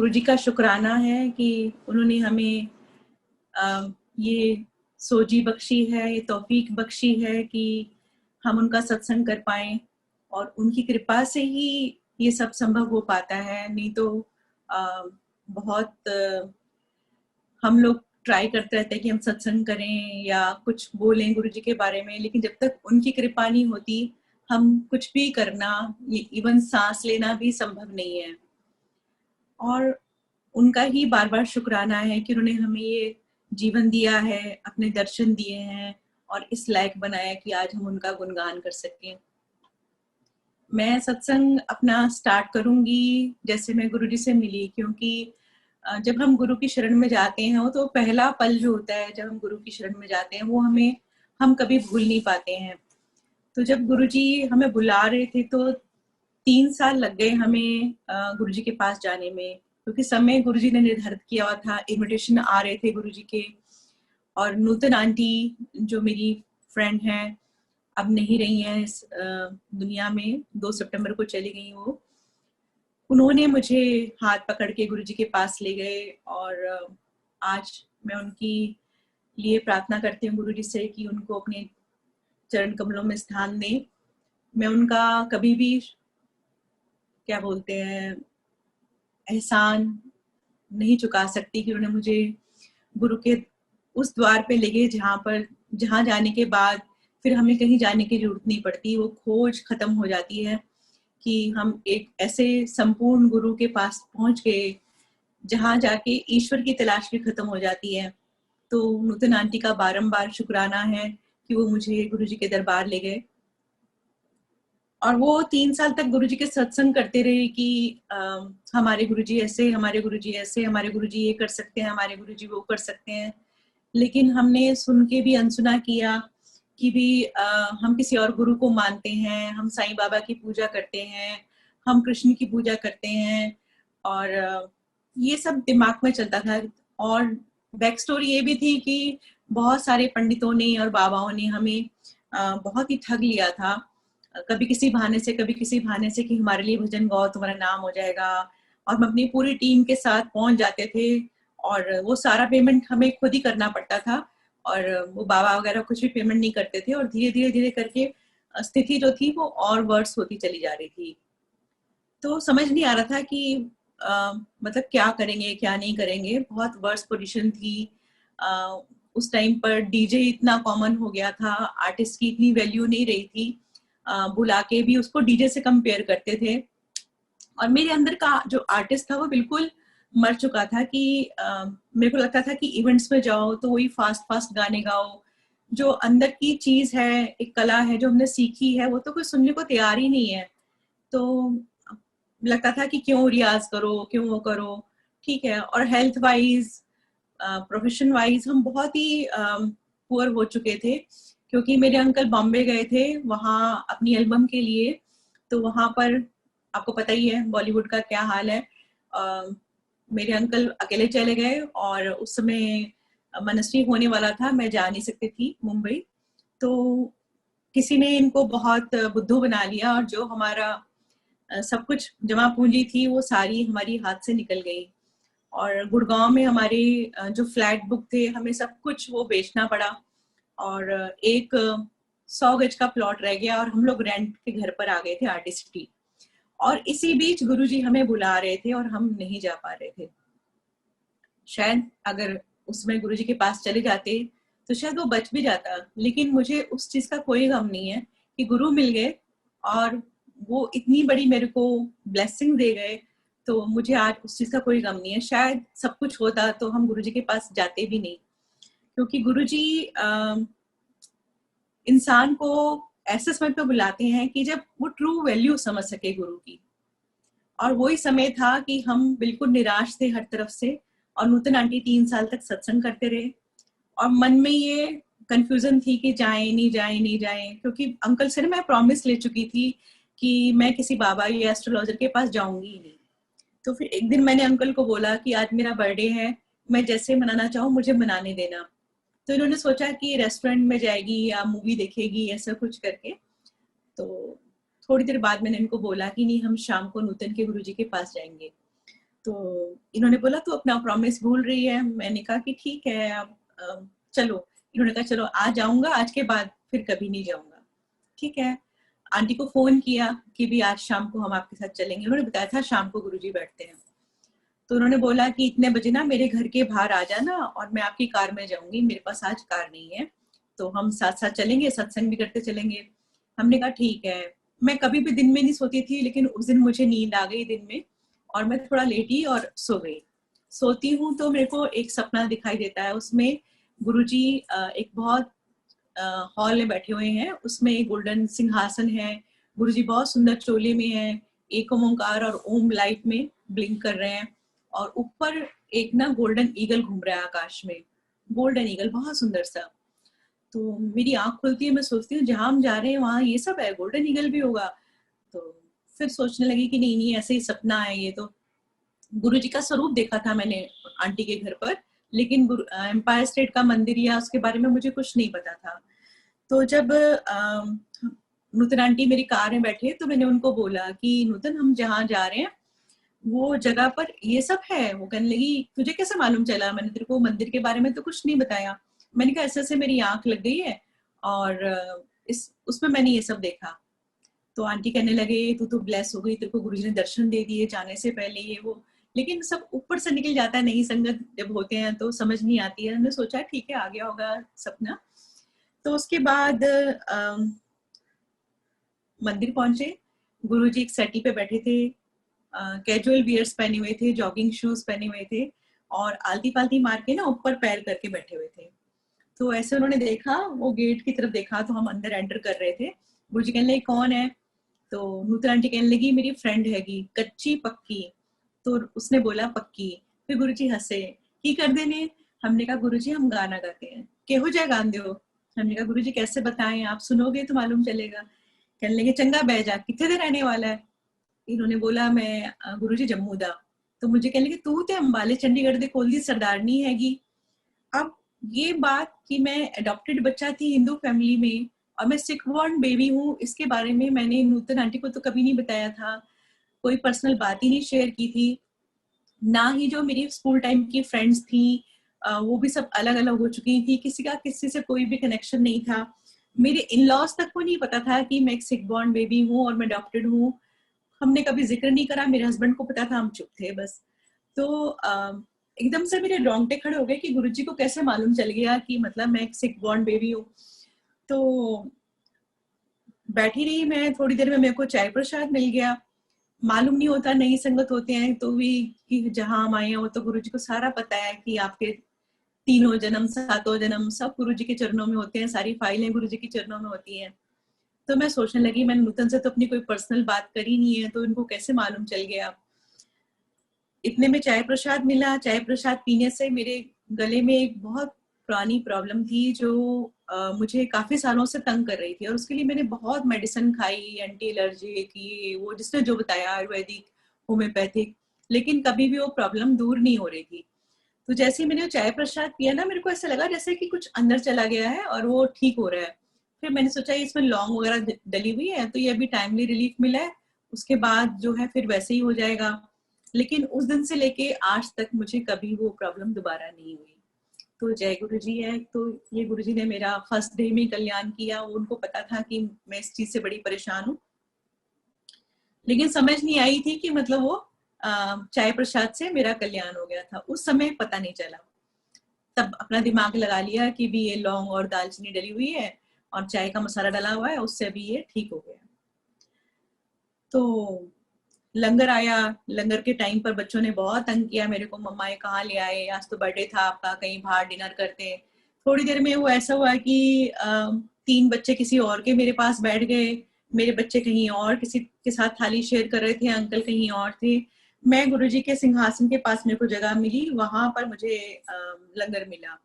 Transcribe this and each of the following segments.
गुरुजी का शुक्राना है कि उन्होंने हमें ये सोजी बख्शी है, ये तौफीक बख्शी है कि हम उनका सत्संग कर पाएँ और उनकी कृपा से ही ये सब संभव हो पाता है। नहीं तो हम लोग ट्राई करते रहते हैं कि हम सत्संग करें या कुछ बोलें गुरुजी के बारे में, लेकिन जब तक उनकी कृपा नहीं होती, हम कुछ भी करना, इवन सांस लेना भी संभव नहीं है। और उनका ही बार-बार शुक्राना है कि उन्होंने हमें ये जीवन दिया है, अपने दर्शन दिए हैं और इस लायक बनाया कि आज हम उनका गुणगान कर सकें। मैं सत्संग अपना स्टार्ट करूँगी जैसे मैं गुरुजी से मिली, क्योंकि जब हम गुरु की शरण में जाते हैं, वो तो पहला पल जो होता है जब हम गुरु की शरण में जाते हैं, वो हम कभी भूल नहीं पाते हैं। तो जब गुरुजी हमें बुला रहे थे तो 3 साल लग गए हमें गुरुजी के पास जाने में, क्योंकि समय गुरुजी ने निर्धारित किया हुआ था। इनविटेशन आ रहे थे गुरुजी के, और नूतन आंटी जो मेरी फ्रेंड हैं, अब नहीं रही हैं इस दुनिया में, 2 सितंबर को चली गई वो। उन्होंने मुझे हाथ पकड़ के गुरुजी के पास ले गए और आज मैं उनकी लिए प्रार्थना करती हूँ गुरुजी से कि उनको अपने चरण कमलों में स्थान दें। मैं उनका कभी भी क्या बोलते हैं एहसान नहीं चुका सकती कि उन्होंने मुझे गुरु के उस द्वार पे ले गए जहाँ जाने के बाद फिर हमें कहीं जाने की जरूरत नहीं पड़ती। वो खोज खत्म हो जाती है कि हम एक ऐसे संपूर्ण गुरु के पास पहुंच गए जहां जाके ईश्वर की तलाश भी खत्म हो जाती है। तो नूतन आंटी का बारंबार शुक्राना है कि वो मुझे गुरुजी के दरबार ले गए और वो 3 साल तक गुरुजी के सत्संग करते रहे कि हमारे गुरुजी ऐसे, हमारे गुरुजी ऐसे, हमारे गुरुजी ये कर सकते हैं, हमारे गुरुजी वो कर सकते हैं। लेकिन हमने सुन के भी अनसुना किया कि भी हम किसी और गुरु को मानते हैं, हम साईं बाबा की पूजा करते हैं, हम कृष्ण की पूजा करते हैं, और ये सब दिमाग में चलता था। और बैक स्टोरी ये भी थी कि बहुत सारे पंडितों ने और बाबाओं ने हमें बहुत ही ठग लिया था, कभी किसी बहाने से, कभी किसी बहाने से कि हमारे लिए भजन गाओ, तुम्हारा नाम हो जाएगा। और हम अपनी पूरी टीम के साथ पहुंच जाते थे और वो सारा पेमेंट हमें खुद ही करना पड़ता था, और वो बाबा वगैरह कुछ भी पेमेंट नहीं करते थे। और धीरे धीरे धीरे करके स्थिति जो थी वो और वर्स होती चली जा रही थी। तो समझ नहीं आ रहा था कि मतलब क्या करेंगे क्या नहीं करेंगे। बहुत वर्स पोजीशन थी। उस टाइम पर डीजे इतना कॉमन हो गया था, आर्टिस्ट की इतनी वैल्यू नहीं रही थी। बुला के भी उसको डीजे से कंपेयर करते थे, और मेरे अंदर का जो आर्टिस्ट था वो बिल्कुल मर चुका था कि मेरे को लगता था कि इवेंट्स में जाओ तो वही फास्ट फास्ट गाने गाओ। जो अंदर की चीज है, एक कला है जो हमने सीखी है, वो तो कोई सुनने को तैयार ही नहीं है। तो लगता था कि क्यों रियाज करो, क्यों वो करो। ठीक है। और हेल्थ वाइज, प्रोफेशन वाइज हम बहुत ही पुअर हो चुके थे, क्योंकि मेरे अंकल बॉम्बे गए थे वहाँ अपनी एल्बम के लिए। तो वहां पर आपको पता ही है बॉलीवुड का क्या हाल है। मेरे अंकल अकेले चले गए और उस समय मनस्वी होने वाला था, मैं जा नहीं सकती थी मुंबई। तो किसी ने इनको बहुत बुद्धू बना लिया और जो हमारा सब कुछ जमा पूंजी थी वो सारी हमारी हाथ से निकल गई। और गुड़गांव में हमारे जो फ्लैट बुक थे, हमें सब कुछ वो बेचना पड़ा, और एक 100 गज का प्लॉट रह गया और हम लोग रेंट के घर पर आ गए थे आर्टिस्ट सिटी। और इसी बीच गुरुजी हमें बुला रहे थे और हम नहीं जा पा रहे थे। शायद अगर उसमें गुरुजी के पास चले जाते तो शायद वो बच भी जाता, लेकिन मुझे उस चीज का कोई गम नहीं है कि गुरु मिल गए और वो इतनी बड़ी मेरे को ब्लेसिंग दे गए। तो मुझे आज उस चीज का कोई गम नहीं है। शायद सब कुछ होता तो हम गुरुजी के पास जाते भी नहीं, क्योंकि गुरुजी इंसान को ऐसे समय पे बुलाते हैं कि जब वो ट्रू वैल्यू समझ सके गुरु की। और वही समय था कि हम बिल्कुल निराश थे हर तरफ से, और नूतन आंटी 3 साल तक सत्संग करते रहे और मन में ये कंफ्यूजन थी कि जाएं नहीं जाएं नहीं जाएं, क्योंकि अंकल से मैं प्रॉमिस ले चुकी थी कि मैं किसी बाबा या एस्ट्रोलॉजर के पास जाऊंगी ही नहीं। तो फिर एक दिन मैंने अंकल को बोला कि आज मेरा बर्थडे है, मैं जैसे मनाना चाहूँ मुझे मनाने देना। तो इन्होंने सोचा कि रेस्टोरेंट में जाएगी या मूवी देखेगी, ऐसा कुछ करके। तो थोड़ी देर बाद मैंने इनको बोला कि नहीं, हम शाम को नूतन के गुरुजी के पास जाएंगे। तो इन्होंने बोला तू अपना प्रॉमिस भूल रही है। मैंने कहा कि ठीक है, अब चलो। इन्होंने कहा चलो आज जाऊंगा, आज के बाद फिर कभी नहीं जाऊंगा। ठीक है, आंटी को फोन किया कि भी आज शाम को हम आपके साथ चलेंगे। उन्होंने बताया था शाम को गुरुजी बैठते हैं। तो उन्होंने बोला कि इतने बजे ना मेरे घर के बाहर आ जाना और मैं आपकी कार में जाऊंगी, मेरे पास आज कार नहीं है, तो हम साथ साथ चलेंगे, सत्संग भी करते चलेंगे। हमने कहा ठीक है। मैं कभी भी दिन में नहीं सोती थी, लेकिन उस दिन मुझे नींद आ गई दिन में और मैं थोड़ा लेटी और सो गई। सोती हूँ तो मेरे को एक सपना दिखाई देता है, उसमें गुरुजी एक बहुत हॉल में बैठे हुए हैं, उसमें एक गोल्डन सिंहासन है, गुरुजी बहुत सुंदर चोले में है, एक ओमकार और ओम लाइट में ब्लिंक कर रहे हैं, और ऊपर एक ना गोल्डन ईगल घूम रहा है आकाश में, गोल्डन ईगल बहुत सुंदर सा। तो मेरी आंख खुलती है, मैं सोचती हूँ जहां हम जा रहे हैं वहां ये सब है, गोल्डन ईगल भी होगा। तो फिर सोचने लगी कि नहीं नहीं ऐसे ही सपना है ये तो। गुरुजी का स्वरूप देखा था मैंने आंटी के घर पर, लेकिन एम्पायर स्टेट का मंदिर या उसके बारे में मुझे कुछ नहीं पता था। तो जब नूतन आंटी मेरी कार में बैठे तो मैंने उनको बोला कि नूतन हम जहाँ जा रहे हैं वो जगह पर ये सब है। वो कहने लगी तुझे कैसे मालूम चला, मैंने तेरे को मंदिर के बारे में तो कुछ नहीं बताया। मैंने कहा ऐसे ऐसे मेरी आंख लग गई है और इस उसमें मैंने ये सब देखा। तो आंटी कहने लगे तू तो ब्लेस हो गई, तेरे को गुरुजी ने दर्शन दे दिए जाने से पहले, ये वो। लेकिन सब ऊपर से निकल जाता है, नई संगत जब होते हैं तो समझ नहीं आती है। हमने सोचा ठीक है आ गया होगा सपना। तो उसके बाद मंदिर पहुंचे। गुरुजी एक सेटी पे बैठे थे, कैजुअल वियर्स पहने हुए थे, जॉगिंग शूज पहने हुए थे और आलती पालती मार के ना ऊपर पैर करके बैठे हुए थे। तो ऐसे उन्होंने देखा, वो गेट की तरफ देखा, तो हम अंदर एंटर कर रहे थे। गुरुजी कहने लगे कौन है? तो नूतन आंटी कहने लगी मेरी फ्रेंड हैगी, कच्ची पक्की। तो उसने बोला पक्की। फिर गुरुजी हंसे, की कर देने। हमने कहा गुरुजी हम गाना गाते हैं, केहो जाए गान दो। हमने कहा गुरुजी कैसे बताएं, आप सुनोगे तो मालूम चलेगा। कहने लगे चंगा बह जा, कितने देर रहने वाला है? इन्होंने बोला मैं गुरुजी जम्मू दा। तो मुझे कहने लगे तू ते अंबाले चंडीगढ़ दे कोल दी सरदारनी हैगी। अब ये बात कि मैं अडॉप्टेड बच्चा थी हिंदू फैमिली में और मैं सिख बॉर्न बेबी हूँ, इसके बारे में मैंने नूतन आंटी को तो कभी नहीं बताया था, कोई पर्सनल बात ही नहीं शेयर की थी। ना ही जो मेरी स्कूल टाइम की फ्रेंड्स थी वो भी सब अलग अलग हो चुकी थी, किसी का किसी से कोई भी कनेक्शन नहीं था। मेरे इन लॉज तक को नहीं पता था कि मैं एक सिख बॉर्न बेबी हूँ और मैं अडॉप्टेड हूँ। हमने कभी जिक्र नहीं करा, मेरे हस्बैंड को पता था, हम चुप थे बस। तो एकदम से मेरे रोंगटे खड़े हो गए कि गुरुजी को कैसे मालूम चल गया कि मतलब मैं एक सिख बॉर्न बेबी हूँ। तो बैठी रही मैं, थोड़ी देर में मेरे को चाय प्रसाद मिल गया। मालूम नहीं होता नई संगत होते हैं तो भी कि जहां हम आए हैं वो तो गुरुजी को सारा पता है कि आपके तीनों जन्म सातों जन्म सब गुरुजी के चरणों में होते हैं, सारी फाइलें गुरुजी के चरणों में होती हैं। तो मैं सोचने लगी मैंने नूतन से तो अपनी कोई पर्सनल बात करी नहीं है, तो इनको कैसे मालूम चल गया। इतने में चाय प्रसाद मिला। चाय प्रसाद पीने से मेरे गले में एक बहुत पुरानी प्रॉब्लम थी जो मुझे काफी सालों से तंग कर रही थी, और उसके लिए मैंने बहुत मेडिसिन खाई, एंटी एलर्जी की, वो जिसने जो बताया आयुर्वेदिक, होम्योपैथिक, लेकिन कभी भी वो प्रॉब्लम दूर नहीं हो रही थी। तो जैसे ही मैंने चाय प्रसाद पिया ना, मेरे को ऐसा लगा जैसे कि कुछ अंदर चला गया है और वो ठीक हो रहा है। फिर मैंने सोचा इसमें लौंग वगैरह डली हुई है तो ये अभी टाइमली रिलीफ मिला है, उसके बाद जो है फिर वैसे ही हो जाएगा। लेकिन उस दिन से लेके आज तक मुझे कभी वो प्रॉब्लम दोबारा नहीं हुई। तो जय गुरु जी है। तो ये गुरु जी ने मेरा फर्स्ट डे में कल्याण किया। उनको पता था कि मैं इस चीज से बड़ी परेशान हूँ, लेकिन समझ नहीं आई थी कि मतलब वो चाय प्रसाद से मेरा कल्याण हो गया था। उस समय पता नहीं चला, तब अपना दिमाग लगा लिया कि भी ये लौंग और दालचीनी डली हुई है और चाय का मसाला डला हुआ है, उससे अभी ये ठीक हो गया। तो लंगर आया। लंगर के टाइम पर बच्चों ने बहुत तंग किया मेरे को, मम्मा ये कहाँ ले आए, आज तो बर्थडे था आपका, कहीं बाहर डिनर करते। थोड़ी देर में वो ऐसा हुआ कि 3 बच्चे किसी और के मेरे पास बैठ गए, मेरे बच्चे कहीं और किसी के साथ थाली शेयर कर रहे थे, अंकल कहीं और थे। मैं गुरुजी के सिंहासन के पास मेरे को जगह मिली, वहां पर मुझे लंगर मिला।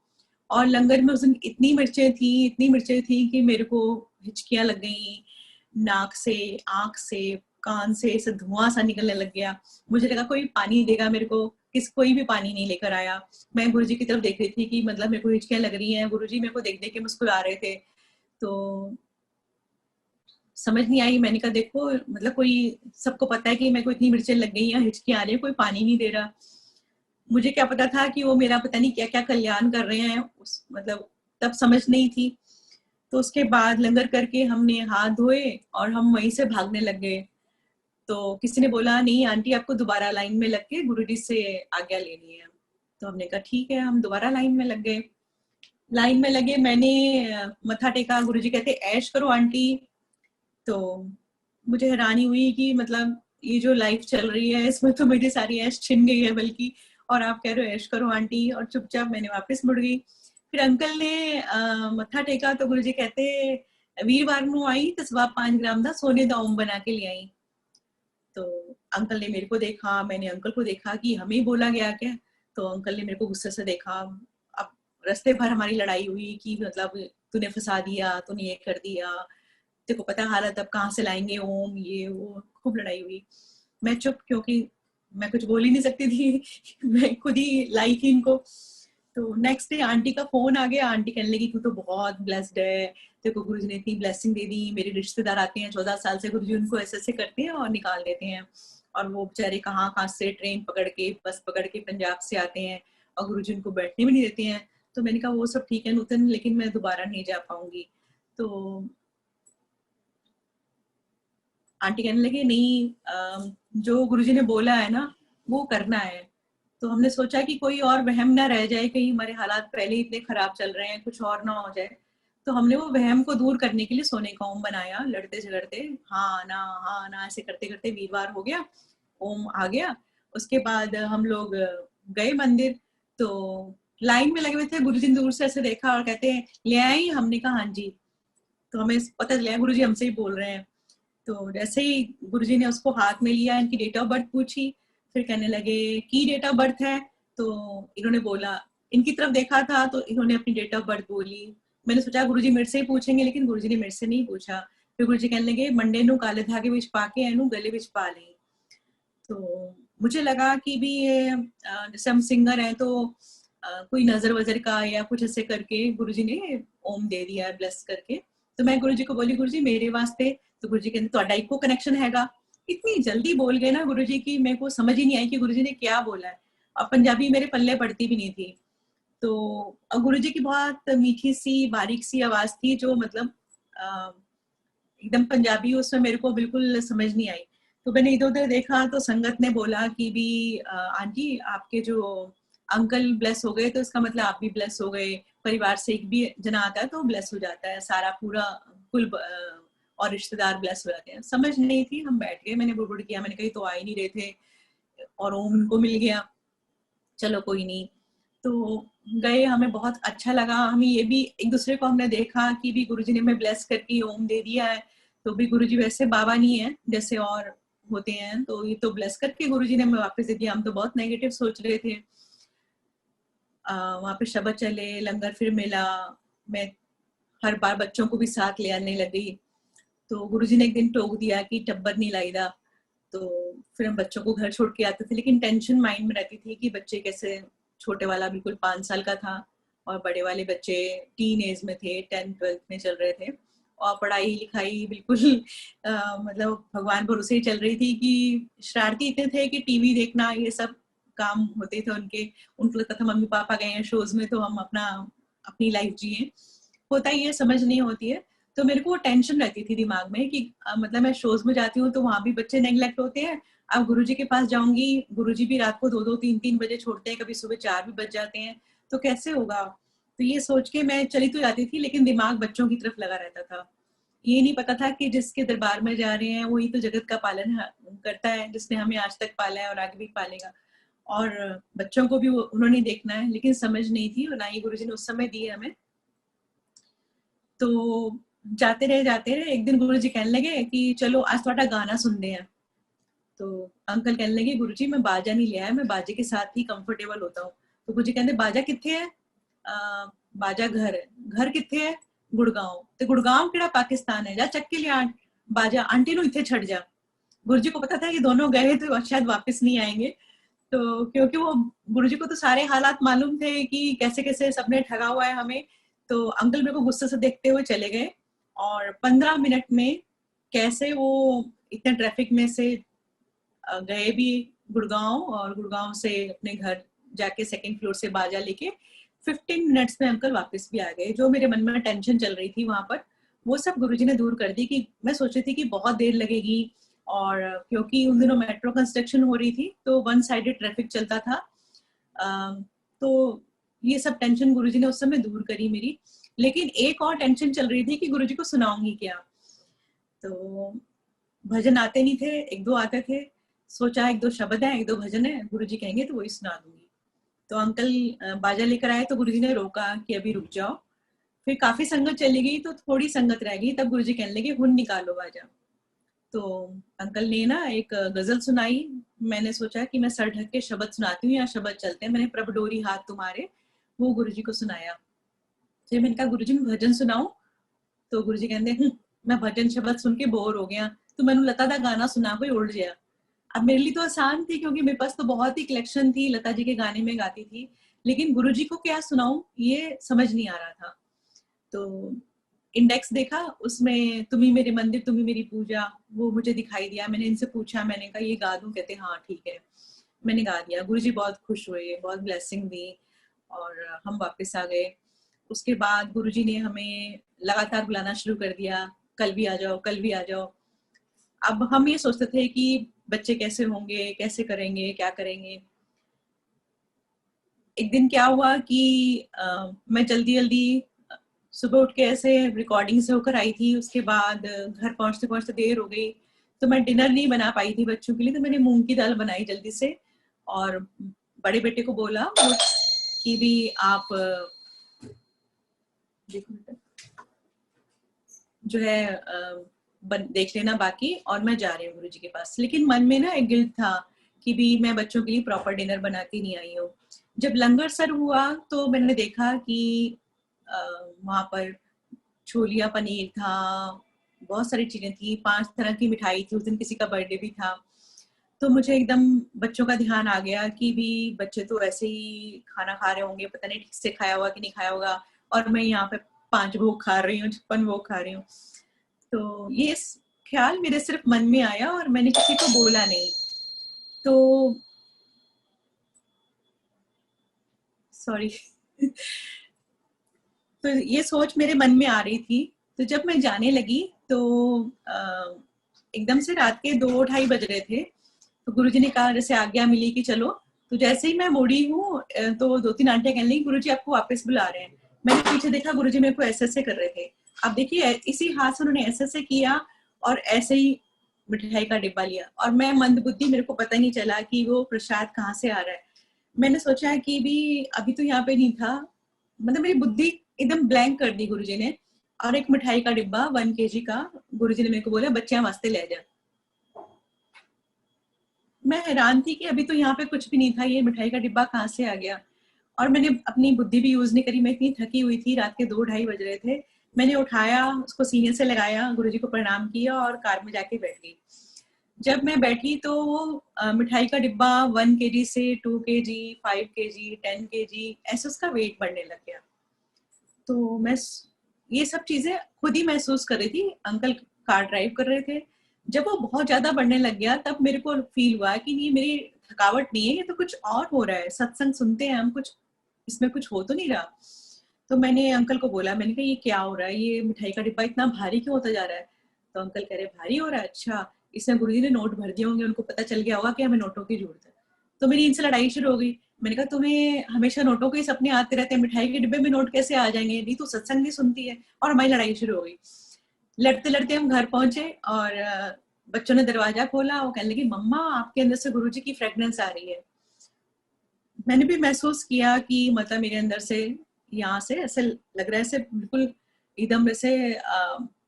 और लंगर में उस दिन इतनी मिर्चें थी कि मेरे को हिचकियां लग गई, नाक से, आंख से, कान से ऐसे धुआं सा निकलने लग गया। मुझे लगा कोई पानी देगा मेरे को, कोई भी पानी नहीं लेकर आया। मैं गुरुजी की तरफ देख रही थी कि मतलब मेरे को हिचकियां लग रही हैं, गुरुजी मेरे को देख देख के मुस्कुरा रहे थे। तो समझ नहीं आई। मैंने कहा देखो मतलब कोई, सबको पता है कि मेरे को इतनी मिर्चें लग गई हैं, हिचकी आ रही है, कोई पानी नहीं दे रहा। मुझे क्या पता था कि वो मेरा पता नहीं क्या क्या कल्याण कर रहे हैं, उस मतलब तब समझ नहीं थी। तो उसके बाद लंगर करके हमने हाथ धोए और हम वहीं से भागने लग गए। तो किसी ने बोला नहीं आंटी आपको दोबारा लाइन में लग के गुरुजी से आज्ञा लेनी है। तो हमने कहा ठीक है, हम दोबारा लाइन में लग गए। लाइन में लगे, मैंने मत्था टेका, गुरुजी कहते ऐश करो आंटी। तो मुझे हैरानी हुई कि मतलब ये जो लाइफ चल रही है इसमें तो मेरी सारी ऐश छिन गई है बल्कि, और आप कह रहे हो ऐश करो आंटी, और चुपचाप मैंने वापस मुड़ गई। फिर अंकल ने मत्था टेका तो गुरुजी कहते वीरवार ਨੂੰ आई तो 5.25 ग्राम ਦਾ सोने ਦਾ ओम बना के ले आई। तो अंकल ने मेरे को देखा, मैंने अंकल को देखा कि हमें बोला गया क्या। तो अंकल ने मेरे को गुस्से से देखा। अब रास्ते भर हमारी लड़ाई हुई कि मतलब तूने फंसा दिया, तूने ये कर दिया, तेरे को पता है हालत अब कहाँ से लाएंगे ओम, ये वो, खूब लड़ाई हुई। मैं चुप, क्योंकि मैं कुछ बोल ही नहीं सकती थी मैं खुद ही लाई थी इनको। तो नेक्स्ट डे आंटी का फोन आ गया। आंटी कहने लगी तू तो बहुत ब्लेस्ड है, तेरे को गुरुजी ने इतनी ब्लेसिंग दे दी। मेरे रिश्तेदार आते हैं 14 साल से, गुरुजी उनको ऐसे ऐसे करते हैं और निकाल देते हैं, और वो बेचारे कहाँ कहाँ से ट्रेन पकड़ के, बस पकड़ के पंजाब से आते हैं और गुरुजी उनको बैठने भी नहीं देते हैं। तो मैंने कहा वो सब ठीक है नूतन, लेकिन मैं दोबारा नहीं जा पाऊंगी। तो आंटी कहने लगी नहीं, जो गुरुजी ने बोला है ना वो करना है। तो हमने सोचा कि कोई और वहम ना रह जाए, कहीं हमारे हालात पहले इतने खराब चल रहे हैं, कुछ और ना हो जाए। तो हमने वो वहम को दूर करने के लिए सोने का ओम बनाया, लड़ते झगड़ते हाँ ना ऐसे करते करते वीरवार हो गया, ओम आ गया। उसके बाद हम लोग गए मंदिर। तो लाइन में लगे हुए थे, गुरुजी ने दूर से ऐसे देखा और कहते हैं ले आई, हमने कहा हाँ जी। तो हमें पता चला गुरुजी हमसे ही बोल रहे हैं। तो जैसे ही गुरुजी ने उसको हाथ में लिया, इनकी डेट ऑफ बर्थ पूछी, फिर कहने लगे की डेट ऑफ बर्थ है। तो इन्होंने बोला, इनकी तरफ देखा था तो इन्होंने अपनी डेट ऑफ बर्थ बोली। मैंने सोचा गुरुजी मेरे से ही पूछेंगे, लेकिन गुरुजी ने मेरे से नहीं पूछा। फिर गुरुजी कहने लगे मंडे नू काले धागे विच पाके एनू गले विच पा लें। तो मुझे लगा कि भी ये जैसे हम सिंगर हैं तो कोई नजर वजर का या कुछ ऐसे करके गुरुजी ने ओम दे दिया ब्लेस करके। तो मैं गुरुजी को बोली गुरुजी मेरे वास्ते। तो गुरुजी कहते ਤੁਹਾਡਾ ਇੱਕੋ कनेक्शन हैगा। इतनी जल्दी बोल गए ना गुरुजी की मेरे को समझ ही नहीं आई कि गुरुजी ने क्या बोला है। और पंजाबी मेरे पल्ले पड़ती भी नहीं थी। तो गुरुजी की बहुत मीठी सी बारीक सी आवाज थी, जो मतलब एकदम पंजाबी, उसमें मेरे को बिल्कुल समझ नहीं आई। तो मैंने इधर उधर देखा तो संगत ने बोला कि भी आंटी आपके जो अंकल ब्लेस हो गए तो इसका मतलब आप भी ब्लेस हो गए, परिवार से एक भी जना आता है तो ब्लेस हो जाता है, सारा पूरा कुल और रिश्तेदार ब्लेस हो जाते हैं। समझ नहीं थी, हम बैठ गए, मैंने बुड़बुड़ किया, मैंने कही तो आ ही नहीं रहे थे और ओम उनको मिल गया, चलो कोई नहीं। तो गए, हमें बहुत अच्छा लगा। हमें ये भी एक दूसरे को हमने देखा कि भी गुरुजी ने हमें ब्लेस करके ओम दे दिया है। तो भी गुरुजी वैसे बाबा नहीं है जैसे और होते हैं, तो ये तो ब्लेस करके गुरुजी ने हमें वापस दे दिया। हम तो बहुत नेगेटिव सोच रहे थे। वहां पे शब्द चले, लंगर फिर मिला, मैं हर बार बच्चों को भी साथ ले आने लगी। तो गुरुजी ने एक दिन टोक दिया कि टब्बर नहीं लाईदा। तो फिर हम बच्चों को घर छोड़ के आते थे, लेकिन टेंशन माइंड में रहती थी कि बच्चे कैसे, छोटे वाला बिल्कुल 5 साल का था और बड़े वाले बच्चे टीन एज में थे, 10-12 में चल रहे थे, और पढ़ाई लिखाई बिल्कुल मतलब भगवान भरोसे ही चल रही थी। कि शरारती इतने थे कि टीवी देखना ये सब काम होते थे उनके। उनको लगता था मम्मी पापा गए हैं शोज में तो हम अपनी लाइफ जिए। होता ही है, समझ नहीं होती है। तो मेरे को वो टेंशन रहती थी दिमाग में कि मतलब मैं शोज में जाती हूँ तो वहां भी बच्चे नेग्लेक्ट होते हैं। अब गुरुजी के पास जाऊंगी, गुरुजी भी रात को 2-2 3-3 बजे छोड़ते हैं, कभी सुबह 4 भी बज जाते हैं, तो कैसे होगा। तो ये सोच के मैं चली तो जाती थी, लेकिन दिमाग बच्चों की तरफ लगा रहता था। ये नहीं पता था कि जिसके दरबार में जा रहे हैं वही तो जगत का पालन करता है, जिसने हमें आज तक पाला है और आगे भी पालेगा। और बच्चों को भी उन्होंने देखना है, लेकिन समझ नहीं थी और ना ही गुरुजी ने उस समय दी हमें। तो जाते रहे। एक दिन गुरुजी कहने लगे कि चलो आज थोड़ा गाना सुनते हैं। तो अंकल कहने लगे गुरुजी मैं बाजा नहीं लिया है, मैं बाजे के साथ ही कंफर्टेबल होता हूँ। तो गुरुजी कहते बाजा किथे है? बाजा घर है। घर किथे है? गुड़गांव। तो गुड़गांव केड़ा पाकिस्तान है, जा चक के लिया बाजा, आंटी नु इथे छड़ जा। गुरुजी को पता था कि दोनों गए तो शायद वापस नहीं आएंगे। तो क्योंकि वो गुरुजी को तो सारे हालात मालूम थे कि कैसे कैसे सबने ठगा हुआ है हमें। तो अंकल मेरे को गुस्से से देखते हुए चले गए और 15 मिनट में कैसे वो इतने ट्रैफिक में से गए भी गुड़गांव, और गुड़गांव से अपने घर जाके सेकंड फ्लोर से बाजा लेके 15 मिनट्स में अंकल वापस भी आ गए। जो मेरे मन में टेंशन चल रही थी वहां पर, वो सब गुरुजी ने दूर कर दी। कि मैं सोच रही थी कि बहुत देर लगेगी, और क्योंकि उन दिनों मेट्रो कंस्ट्रक्शन हो रही थी तो वन साइडेड ट्रैफिक चलता था। तो ये सब टेंशन गुरुजी ने उस समय दूर करी मेरी। लेकिन एक और टेंशन चल रही थी कि गुरुजी को सुनाऊंगी क्या। तो भजन आते नहीं थे, एक दो आते थे, सोचा एक दो शब्द है, एक दो भजन है, गुरुजी कहेंगे तो वही सुना दूंगी। तो अंकल बाजा लेकर आए तो गुरुजी ने रोका कि अभी रुक जाओ। फिर काफी संगत चली गई तो थोड़ी संगत रह गई, तब गुरुजी कहने लगे हुन निकालो बाजा। तो अंकल ने ना एक गजल सुनाई। मैंने सोचा कि मैं सर ढक के शब्द सुनाती हूँ या शब्द चलते हैं। मैंने प्रभ डोरी हाथ तुम्हारे, वो गुरुजी को सुनाया। फिर मैंने कहा गुरुजी मैं भजन सुनाऊं। तो गुरुजी कहते मैं भजन शब्द सुन के बोर हो गया, तो मैंने लता दा गाना सुना कोई उड़ गया। अब मेरे लिए तो आसान थी क्योंकि मेरे पास तो बहुत ही कलेक्शन थी, लता जी के गाने में गाती थी, लेकिन गुरुजी को क्या सुनाऊं ये समझ नहीं आ रहा था। तो इंडेक्स देखा, उसमें तुम ही मेरे मंदिर तुम ही मेरी पूजा, वो मुझे दिखाई दिया। मैंने इनसे पूछा, मैंने कहा ये गा दूं? कहते हाँ ठीक है। मैंने गा दिया। गुरुजी बहुत खुश हुए, बहुत ब्लेसिंग दी, और हम वापस आ गए। उसके बाद गुरुजी ने हमें लगातार बुलाना शुरू कर दिया, कल भी आ जाओ, कल भी आ जाओ। अब हम ये सोचते थे कि बच्चे कैसे होंगे, कैसे करेंगे, क्या करेंगे। एक दिन क्या हुआ कि मैं जल्दी जल्दी सुबह उठ के ऐसे रिकॉर्डिंग से होकर आई थी। उसके बाद घर पहुंचते पहुंचते देर हो गई, तो मैं डिनर नहीं बना पाई थी बच्चों के लिए। तो मैंने मूंग की दाल बनाई जल्दी से, और बड़े बेटे को बोला कि भी आप जो है देख लेना बाकी, और मैं जा रही हूँ गुरुजी के पास। लेकिन मन में ना एक गिल्ट था कि भी मैं बच्चों के लिए प्रॉपर डिनर बना के नहीं आई हूँ। जब लंगर सर्व हुआ तो मैंने देखा कि वहां पर छोलिया पनीर था, बहुत सारी चीजें थी, 5 तरह की मिठाई थी, उस दिन किसी का बर्थडे भी था। तो मुझे एकदम बच्चों का ध्यान आ गया कि भी बच्चे तो ऐसे ही खाना खा रहे होंगे, पता नहीं ठीक से खाया होगा कि नहीं खाया होगा, और मैं यहाँ पे 5 भोग खा रही हूँ, 56 भोग खा रही हूँ। तो ये ख्याल मेरे सिर्फ मन में आया और मैंने किसी को बोला नहीं। तो सॉरी तो ये सोच मेरे मन में आ रही थी। तो जब मैं जाने लगी तो एकदम से रात के 2-2:30 बज रहे थे। तो गुरुजी ने कहा, जैसे आज्ञा मिली कि चलो। तो जैसे ही मैं मुड़ी हूँ तो 2-3 आंटियां कहने लगी गुरुजी आपको वापस बुला रहे हैं। मैंने पीछे देखा, गुरुजी मेरे को ऐसे कर रहे थे। अब देखिए इसी हाथ से उन्होंने ऐसे किया और ऐसे ही मिठाई का डिब्बा लिया, और मैं मंदबुद्धि, मेरे को पता नहीं चला कि वो प्रसाद कहाँ से आ रहा है। मैंने सोचा कि भी अभी तो यहाँ पे नहीं था, मतलब मेरी बुद्धि एकदम ब्लैंक कर दी गुरुजी ने। और एक मिठाई का डिब्बा 1 kg का गुरुजी ने मेरे को बोला बच्चे वास्ते ले जा। मैं हैरान थी कि अभी तो यहाँ पे कुछ भी नहीं था, ये मिठाई का डिब्बा कहाँ से आ गया। और मैंने अपनी बुद्धि भी यूज नहीं करी, मैं इतनी थकी हुई थी, रात के 2-2:30 बज रहे थे। मैंने उठाया, उसको सीने से लगाया, गुरुजी को प्रणाम किया और कार में जाके बैठ गई। जब मैं बैठी तो मिठाई का डिब्बा 1 kg से 2 kg, 5 kg, 10 kg ऐसे उसका वेट बढ़ने लग गया। तो मैं ये सब चीजें खुद ही महसूस कर रही थी। अंकल कार ड्राइव कर रहे थे। जब वो बहुत ज्यादा बढ़ने लग गया तब मेरे को फील हुआ कि ये मेरी थकावट नहीं है, ये तो कुछ और हो रहा है। सत्संग सुनते हैं हम, कुछ इसमें कुछ हो तो नहीं रहा। तो मैंने अंकल को बोला, मैंने कहा ये क्या हो रहा है, ये मिठाई का डिब्बा इतना भारी क्यों होता जा रहा है। तो अंकल कह रहे भारी हो रहा है, अच्छा इसमें गुरुजी ने नोट भर दिए होंगे, उनको पता चल गया होगा कि हमें नोटों की जरूरत है। तो मेरी इनसे लड़ाई शुरू हो गई। मैंने कहा तुम्हें हमेशा नोटों के सपने आते रहते हैं, मिठाई के डिब्बे में नोट कैसे आ जाएंगे, नहीं तो सत्संग नहीं सुनती है। और हमारी लड़ाई शुरू हो गई। लड़ते लड़ते हम घर पहुंचे और बच्चों ने दरवाजा खोला। वो कहने लगी मम्मा आपके अंदर से गुरुजी की फ्रेग्रेंस आ रही है। मैंने भी महसूस किया कि मतलब मेरे अंदर से यहाँ से ऐसे लग रहा है, ऐसे बिल्कुल एकदम ऐसे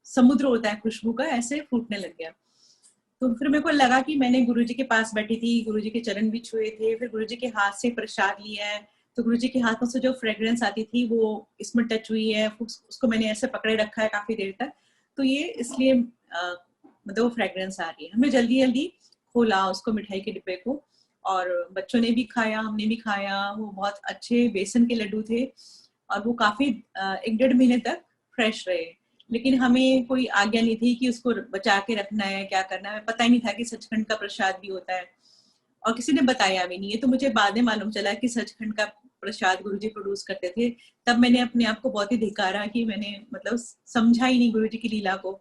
समुद्र होता है खुशबू का, ऐसे फूटने लग गया। तो फिर मेरे को लगा कि मैंने गुरुजी के पास बैठी थी, गुरुजी के चरण भी छुए थे, फिर गुरुजी के हाथ से प्रसाद लिया है, तो गुरुजी के हाथों से जो फ्रेग्रेंस आती थी वो इसमें टच हुई है, उसको मैंने ऐसे पकड़े रखा है काफी देर तक। तो ये इसलिए मतलब वो फ्रेग्रेंस आ रही है। हमने जल्दी जल्दी खोला उसको, मिठाई के डिब्बे को, और बच्चों ने भी खाया, हमने भी खाया। वो बहुत अच्छे बेसन के लड्डू थे और वो काफी 1-1.5 महीने तक फ्रेश रहे। लेकिन हमें कोई आज्ञा नहीं थी कि उसको बचा के रखना है, क्या करना है, पता ही नहीं था कि सचखंड का प्रसाद भी होता है, और किसी ने बताया भी नहीं है। तो मुझे बाद में मालूम चला कि सचखंड का प्रसाद गुरुजी प्रोड्यूस करते थे। तब मैंने अपने आप को बहुत ही धिकारा कि मैंने मतलब समझा ही नहीं गुरुजी की लीला को।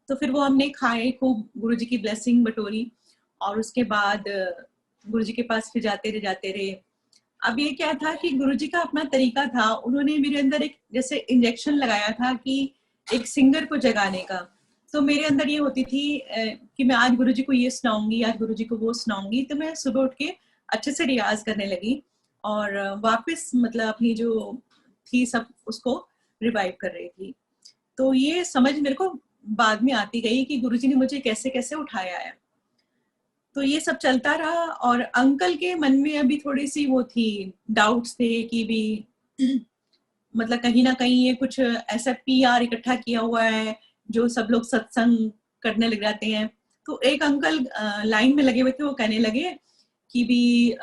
तो फिर वो हमने खाए, खूब गुरुजी की ब्लेसिंग बटोरी, और उसके बाद गुरुजी के पास फिर जाते रहे। अब ये क्या था कि गुरुजी का अपना तरीका था, उन्होंने मेरे अंदर एक जैसे इंजेक्शन लगाया था कि एक सिंगर को जगाने का। तो मेरे अंदर ये होती थी कि मैं आज गुरुजी को ये सुनाऊंगी, आज गुरुजी को वो सुनाऊंगी। तो मैं सुबह उठ के अच्छे से रियाज करने लगी, और वापस मतलब अपनी जो थी सब उसको रिवाइव कर रही थी। तो ये समझ मेरे को बाद में आती गई कि गुरुजी ने मुझे कैसे कैसे उठाया है। तो ये सब चलता रहा, और अंकल के मन में अभी थोड़ी सी वो थी, डाउट्स थे कि भी मतलब कहीं ना कहीं ये कुछ ऐसा पीआर इकट्ठा किया हुआ है जो सब लोग सत्संग करने लग जाते हैं। तो एक अंकल लाइन में लगे हुए थे, वो कहने लगे कि भी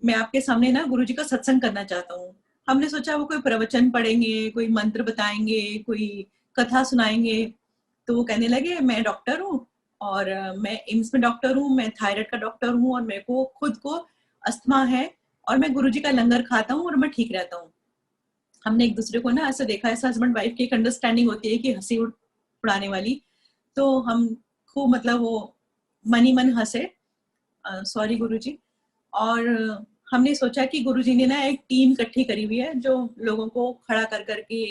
मैं आपके सामने ना गुरुजी का सत्संग करना चाहता हूँ। हमने सोचा वो कोई प्रवचन पढ़ेंगे, कोई मंत्र बताएंगे, कोई कथा सुनाएंगे। तो वो कहने लगे मैं डॉक्टर हूँ, और मैं एम्स में डॉक्टर हूँ, मैं थायराइड का डॉक्टर हूँ, और मेरे को खुद को अस्थमा है, और मैं गुरुजी का लंगर खाता हूँ और मैं ठीक रहता हूँ। हमने एक दूसरे को ना ऐसा देखा, ऐसा हस्बैंड वाइफ की एक अंडरस्टैंडिंग होती है कि हंसी उड़ाने वाली। तो हम खूब मतलब वो मन ही मन हंसे, सॉरी गुरुजी। और हमने सोचा कि गुरुजी ने ना एक टीम इकट्ठी करी हुई है जो लोगों को खड़ा कर करके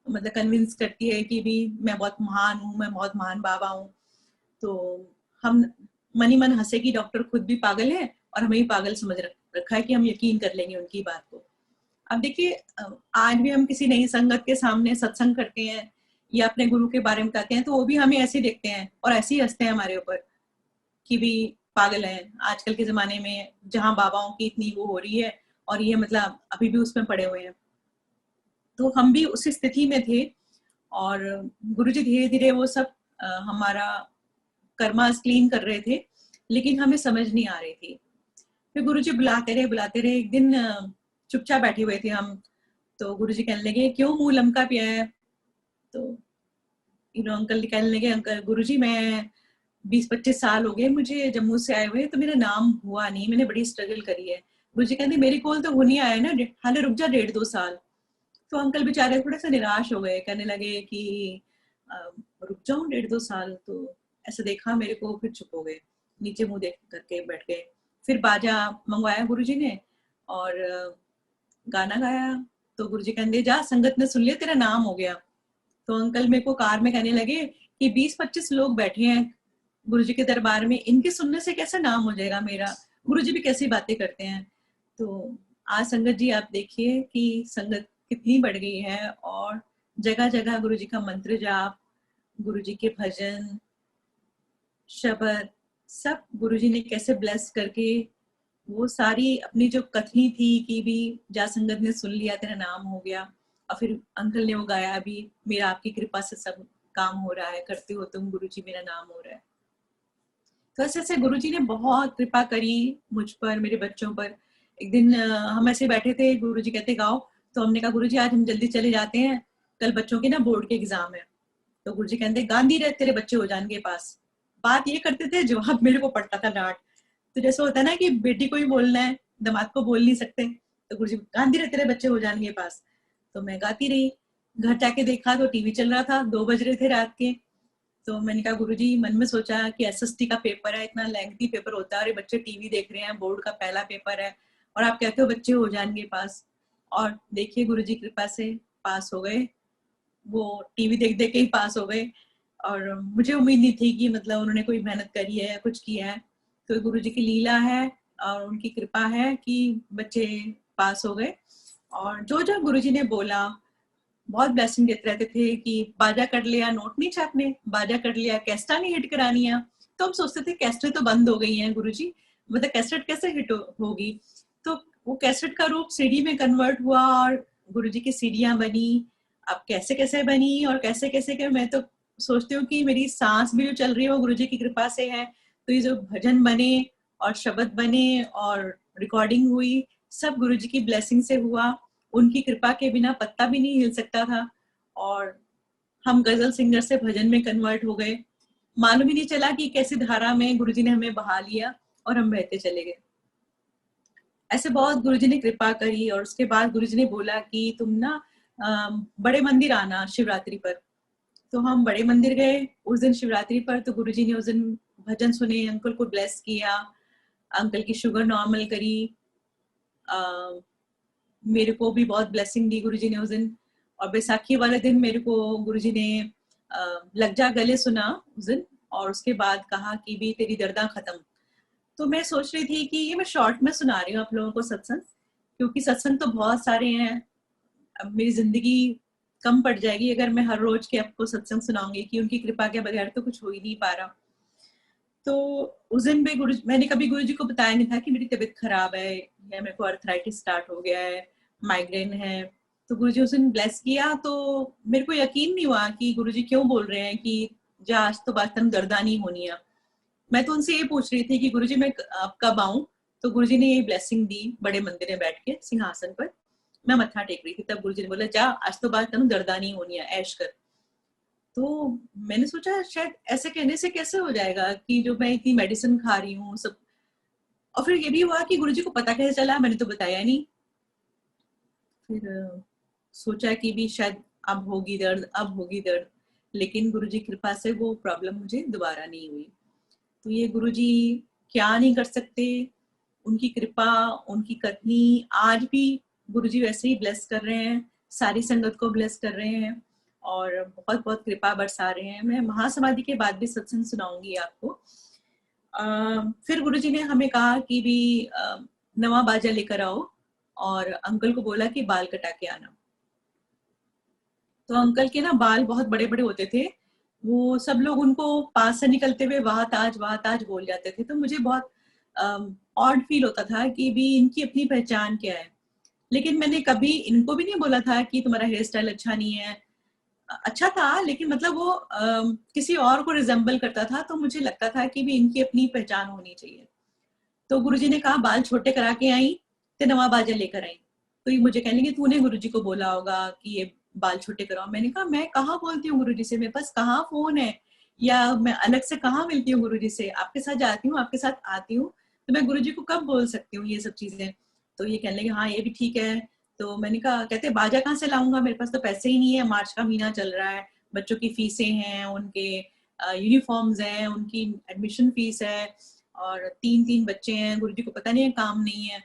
मतलब कन्विंस करती है कि भी मैं बहुत महान हूँ, मैं बहुत महान बाबा हूँ। तो हम मन ही मन हंसे कि डॉक्टर खुद भी पागल है और हमें भी पागल समझ रखा है कि हम यकीन कर लेंगे उनकी बात को। अब देखिए, आज भी हम किसी नई संगत के सामने सत्संग करते हैं या अपने गुरु के बारे में बताते हैं, तो वो भी हमें ऐसे देखते हैं और ऐसे ही हंसते हैं हमारे ऊपर कि भी पागल है। आजकल के जमाने में जहाँ बाबाओं की इतनी वो हो रही है, और ये मतलब अभी भी उसमें पड़े हुए हैं। तो हम भी उसी स्थिति में थे, और गुरुजी धीरे धीरे वो सब हमारा कर्मास क्लीन कर रहे थे, लेकिन हमें समझ नहीं आ रही थी। फिर गुरुजी बुलाते रहे। एक दिन चुपचाप बैठे हुए थे हम, तो गुरुजी कहने लगे क्यों मुंह लमका पिया है। तो अंकल कहने लगे, अंकल गुरुजी मैं 20-25 साल हो गए मुझे जम्मू से आए हुए, तो मेरा नाम हुआ नहीं, मैंने बड़ी स्ट्रगल करी है। गुरुजी कहते मेरे कोल तो हो नहीं आया ना, हाले रुक जा 1.5-2 साल। तो अंकल बेचारे थोड़े से निराश हो गए, कहने लगे कि रुक जाऊं 1.5-2 साल। तो ऐसा देखा मेरे को, फिर चुप हो गए, नीचे मुंह देख करके बैठ गए। फिर बाजा मंगवाया गुरुजी ने और गाना गाया। तो गुरुजी कहते जा संगत ने सुन लिया, तेरा नाम हो गया। तो अंकल मेरे को कार में कहने लगे कि 20-25 लोग बैठे हैं गुरुजी के दरबार में, इनके सुनने से कैसा नाम हो जाएगा मेरा, गुरुजी भी कैसी बातें करते हैं। तो आज संगत जी आप देखिए कि संगत कितनी बढ़ गई है, और जगह जगह गुरुजी का मंत्र जाप, गुरुजी के भजन शब्द, सब गुरुजी ने कैसे ब्लेस करके वो सारी अपनी जो कथनी थी कि भी जा संगत ने सुन लिया, तेरा नाम हो गया। और फिर अंकल ने वो गाया भी, मेरा आपकी कृपा से सब काम हो रहा है, करते हो तुम गुरुजी, मेरा नाम हो रहा है। तो ऐसे ऐसे गुरुजी ने बहुत कृपा करी मुझ पर, मेरे बच्चों पर। एक दिन हम ऐसे बैठे थे, गुरुजी कहते गाओ। तो हमने कहा गुरुजी आज हम जल्दी चले जाते हैं, कल बच्चों के ना बोर्ड के एग्जाम है। तो गुरुजी कहते गांधी रह तेरे बच्चे हो जाएंगे पास। बात ये करते थे, जवाब मेरे को पड़ता था डांट। तो जैसे होता है ना कि बेटी को ही बोलना है, दामाद को बोल नहीं सकते। तो गुरुजी गांधी रह तेरे बच्चे हो जाएंगे पास। तो मैं गाती रही। घर जाके देखा तो टीवी चल रहा था, 2 बज रहे थे रात के। तो मैंने कहा गुरुजी, मन में सोचा कि एसएसटी का पेपर है, इतना लेंथी पेपर होता है, और ये बच्चे टीवी देख रहे हैं, बोर्ड का पहला पेपर है, और आप कहते हो बच्चे हो जाएंगे पास। और देखिए गुरुजी की कृपा से पास हो गए, वो टीवी देख देख के ही पास हो गए। और मुझे उम्मीद नहीं थी कि मतलब उन्होंने कोई मेहनत करी है या कुछ किया है। तो गुरुजी की लीला है और उनकी कृपा है कि बच्चे पास हो गए। और जो जो गुरुजी ने बोला, बहुत ब्लेसिंग देते रहते थे कि बाजा कर लिया नोट नहीं छापने, बाजा कर लिया कैस्टा नहीं हिट करानी है। तो हम सोचते थे कैस्टें तो बंद हो गई हैं गुरुजी, मतलब कैसेट कैसे हिट होगी। तो वो कैसेट का रूप सीडी में कन्वर्ट हुआ, और गुरुजी की सीडियां बनी। अब कैसे कैसे बनी और कैसे कैसे के, मैं तो सोचती हूँ कि मेरी सांस भी जो चल रही है वो गुरुजी की कृपा से है। तो ये जो भजन बने और शब्द बने और रिकॉर्डिंग हुई, सब गुरुजी की ब्लेसिंग से हुआ। उनकी कृपा के बिना पत्ता भी नहीं हिल सकता था। और हम गजल सिंगर से भजन में कन्वर्ट हो गए। मालूम ही नहीं चला कि कैसी धारा में गुरुजी ने हमें बहा लिया और हम बहते चले गए। ऐसे बहुत गुरुजी ने कृपा करी और उसके बाद गुरुजी ने बोला कि तुम ना बड़े मंदिर आना शिवरात्रि पर। तो हम बड़े मंदिर गए उस दिन शिवरात्रि पर। तो गुरुजी ने उस दिन भजन सुने, अंकल को ब्लेस किया, अंकल की शुगर नॉर्मल करी। मेरे को भी बहुत ब्लेसिंग दी गुरुजी ने उस दिन। और बैसाखी वाले दिन मेरे को गुरुजी ने लग जा गले सुना उस दिन, और उसके बाद कहा कि भी तेरी दर्दा खत्म। तो मैं सोच रही थी कि ये मैं शॉर्ट में सुना रही हूँ आप लोगों को सत्संग, क्योंकि सत्संग तो बहुत सारे हैं। अब मेरी जिंदगी कम पड़ जाएगी अगर मैं हर रोज के आपको सत्संग सुनाऊंगी, कि उनकी कृपा के बगैर तो कुछ हो ही नहीं पा रहा। तो उस दिन भी मैंने कभी गुरुजी को बताया नहीं था कि मेरी तबीयत खराब है या मेरे को अर्थराइटिस स्टार्ट हो गया है, माइग्रेन है। तो गुरुजी उस दिन ब्लेस किया तो मेरे को यकीन नहीं हुआ कि गुरुजी क्यों बोल रहे हैं कि जा आज तो बात दर्दा नहीं होनी है। मैं तो उनसे ये पूछ रही थी कि गुरुजी मैं अब कब आऊं। तो गुरुजी ने ये ब्लेसिंग दी बड़े मंदिर में बैठ के सिंहासन पर। मैं मत्था टेक रही थी, तब गुरुजी ने बोला जा आज तो बात दर्दा नहीं होनी है, ऐश कर। तो मैंने सोचा शायद ऐसे कहने से कैसे हो जाएगा कि जो मैं इतनी मेडिसिन खा रही हूँ सब। और फिर ये भी हुआ कि गुरुजी को पता कैसे चला, मैंने तो बताया नहीं। फिर सोचा कि भी शायद अब होगी दर्द, अब होगी दर्द, लेकिन गुरुजी की कृपा से वो प्रॉब्लम मुझे दोबारा नहीं हुई। तो ये गुरुजी क्या नहीं कर सकते, उनकी कृपा, उनकी कथनी आज भी गुरुजी वैसे ही ब्लेस कर रहे हैं, सारी संगत को ब्लेस कर रहे हैं और बहुत बहुत कृपा बरसा रहे हैं। मैं महासमाधि के बाद भी सत्संग सुनाऊंगी आपको। फिर गुरुजी ने हमें कहा कि भी नवा बाजा लेकर आओ, और अंकल को बोला कि बाल कटा के आना। तो अंकल के ना बाल बहुत बड़े बड़े होते थे, वो सब लोग उनको पास से निकलते हुए वाह ताज बोल जाते थे। तो मुझे बहुत ऑड फील होता था कि भी इनकी अपनी पहचान क्या है। लेकिन मैंने कभी इनको भी नहीं बोला था कि तुम्हारा हेयर स्टाइल अच्छा नहीं है। अच्छा था, लेकिन मतलब वो किसी और को रिजेंबल करता था। तो मुझे लगता था कि भी इनकी अपनी पहचान होनी चाहिए। तो गुरुजी ने कहा बाल छोटे करा के आई तो नवा बाजा लेकर आई। तो ये मुझे कहने लगे तूने गुरुजी को बोला होगा कि ये बाल छोटे कराओ। मैंने कहा मैं कहाँ बोलती हूँ गुरुजी से, मेरे पास कहाँ फोन है या मैं अलग से कहाँ मिलती हूँ गुरुजी से। आपके साथ जाती हूँ, आपके साथ आती हूँ, तो मैं गुरुजी को कब बोल सकती हूँ ये सब चीजें। तो ये कहने लगे हाँ ये भी ठीक है। तो मैंने कहा कहते बाजा कहाँ से लाऊंगा, मेरे पास तो पैसे ही नहीं है, मार्च का महीना चल रहा है, बच्चों की फीसें हैं, उनके यूनिफॉर्म्स हैं, उनकी एडमिशन फीस है, और 3 बच्चे हैं, गुरुजी को पता नहीं है काम नहीं है।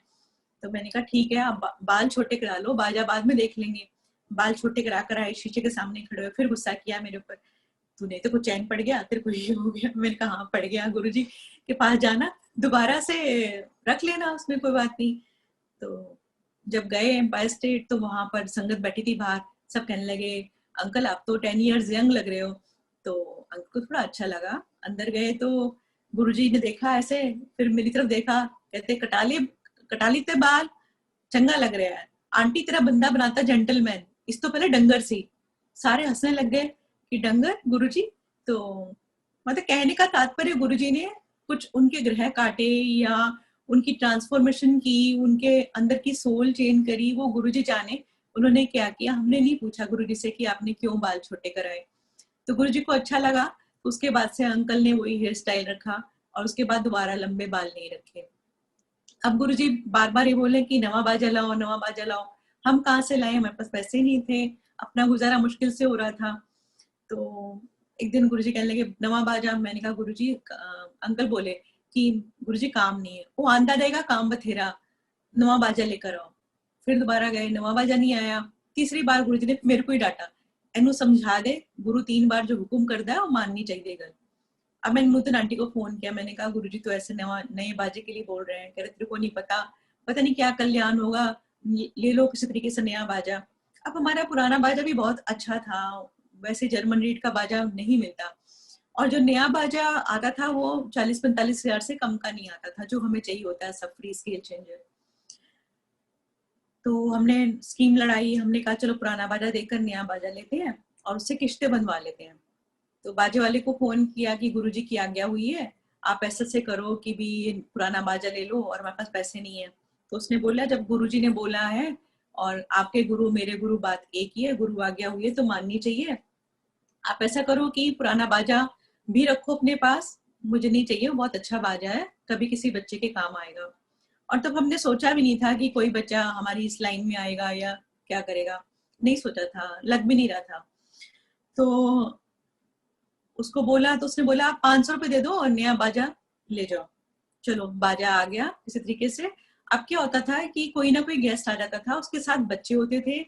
तो मैंने कहा ठीक है आप बाल छोटे करा लो, बाजा बाद में देख लेंगे। बाल छोटे करा कर आए, शीशे के सामने खड़े हुए, फिर गुस्सा किया मेरे ऊपर, तूने तो कुछ चैन पड़ गया, तेरे को ये हो गया। मैंने कहा हाँ पड़ गया, गुरुजी के पास जाना दोबारा से रख लेना, उसमें कोई बात नहीं। तो जब गए एम्पायर स्टेट तो वहां पर संगत बैठी थी बाहर, सब कहने लगे अंकल आप तो 10 years यंग लग रहे हो। तो अंकल को थोड़ा अच्छा लगा। अंदर गए तो गुरुजी ने देखा ऐसे, फिर मेरी तरफ देखा, कहते कटा ली ते बाल, चंगा लग रहा है, आंटी तेरा बंदा बनाता जेंटलमैन, इस तो पहले डंगर सी। सारे हंसने लग गए कि डंगर गुरुजी। तो मतलब कहने का तात्पर्य गुरुजी ने कुछ उनके ग्रह काटे या उनकी ट्रांसफॉर्मेशन की, उनके अंदर की सोल चेंज करी, वो गुरुजी जाने उन्होंने क्या किया। हमने नहीं पूछा गुरुजी से कि आपने क्यों बाल छोटे कराए। तो गुरुजी को अच्छा लगा। उसके बाद से अंकल ने वही हेयर स्टाइल रखा और उसके बाद दोबारा लंबे बाल नहीं रखे। अब गुरुजी बार बार ये बोले कि नवा बाजा लाओ, नवा बाजा लाओ। हम कहाँ से लाए, हमारे पास पैसे नहीं थे, अपना गुजारा मुश्किल से हो रहा था। तो एक दिन गुरुजी कहने लगे नवा बाजा। मैंने कहा गुरुजी अंकल बोले कि गुरुजी काम नहीं है, वो आंदा देगा काम बथेरा, नवा बाजा लेकर आओ। फिर दोबारा गए, नवा बाजा नहीं आया। तीसरी बार गुरुजी ने मेरे को ही डांटा, एनू समझा दे, गुरु 3 बार जो हुक्म करता है वो माननी चाहिए गल। अब मैंने नूतन आंटी को फोन किया, मैंने कहा गुरुजी तो ऐसे नए बाजे के लिए बोल रहे हैं, कह रहे तेरे को नहीं पता, पता नहीं क्या कल्याण होगा, ले लो किसी तरीके से नया बाजा। अब हमारा पुराना बाजा भी बहुत अच्छा था, वैसे जर्मन रीड का बाजा नहीं मिलता, और जो नया बाजा आता था वो 40-45 हजार से कम का नहीं आता था, जो हमें चाहिए होता है सब फ्री स्केल चेंजर। तो हमने स्कीम लड़ाई, हमने कहा चलो पुराना बाजा देकर नया बाजा लेते हैं और उससे किश्तें बनवा लेते हैं। तो बाजे वाले को फोन किया कि गुरुजी की आज्ञा हुई है, आप ऐसे से करो कि भी पुराना बाजा ले लो और हमारे पास पैसे नहीं है। तो उसने बोला जब गुरुजी ने बोला है और आपके गुरु मेरे गुरु बात एक ही है, गुरु आज्ञा हुई है तो माननी चाहिए। आप ऐसा करो कि पुराना बाजा भी रखो अपने पास, मुझे नहीं चाहिए, वो बहुत अच्छा बाजा है, कभी किसी बच्चे के काम आएगा। और तब हमने सोचा भी नहीं था कि कोई बच्चा हमारी इस लाइन में आएगा या क्या करेगा, नहीं सोचा था, लग भी नहीं रहा था। तो उसको बोला तो उसने बोला आप 500 रुपए दे दो और नया बाजा ले जाओ। चलो बाजा आ गया इसी तरीके से। अब क्या होता था कि कोई ना कोई गेस्ट आ जाता था, उसके साथ बच्चे होते थे,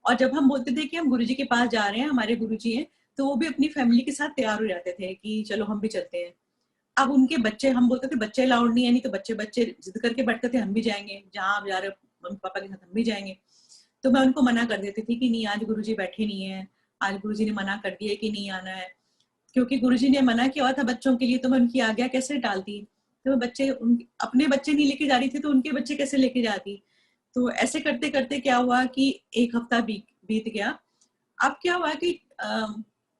और जब हम बोलते थे कि हम गुरुजी के पास जा रहे हैं, हमारे गुरुजी हैं, तो वो भी अपनी फैमिली के साथ तैयार हो जाते थे कि चलो हम भी चलते हैं। अब उनके बच्चे, हम बोलते थे बच्चे अलाउड नहीं है, नहीं तो बच्चे बच्चे जिद करके बैठते थे हम भी जाएंगे, जहाँ आप जा रहे हो मम्मी पापा के साथ हम भी जाएंगे। तो मैं उनको मना कर देती थी कि नहीं आज गुरुजी बैठे नहीं है, आज गुरुजी ने मना कर दिया कि नहीं आना है। क्योंकि गुरुजी ने मना किया हुआ था बच्चों के लिए, तो मैं उनकी आज्ञा कैसे टालती। तो बच्चे अपने बच्चे नहीं लेके जा रही थी तो उनके बच्चे कैसे लेके जाती। तो ऐसे करते करते क्या हुआ कि एक हफ्ता बीत गया। अब क्या हुआ कि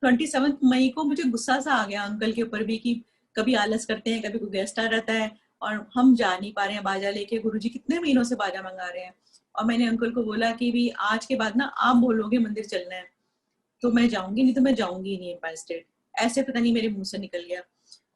27 मई को मुझे गुस्सा सा आ गया अंकल के ऊपर भी कि कभी आलस करते हैं, कभी कोई गेस्ट आ जाता है और हम जा नहीं पा रहे हैं बाजा लेके, गुरुजी कितने महीनों से बाजा मंगा रहे हैं। और मैंने अंकल को बोला कि भी आज के बाद ना आप बोलोगे मंदिर चलना है तो मैं जाऊंगी, नहीं तो मैं जाऊंगी नहीं एम्पायर स्टेट। ऐसे पता नहीं मेरे मुंह से निकल गया।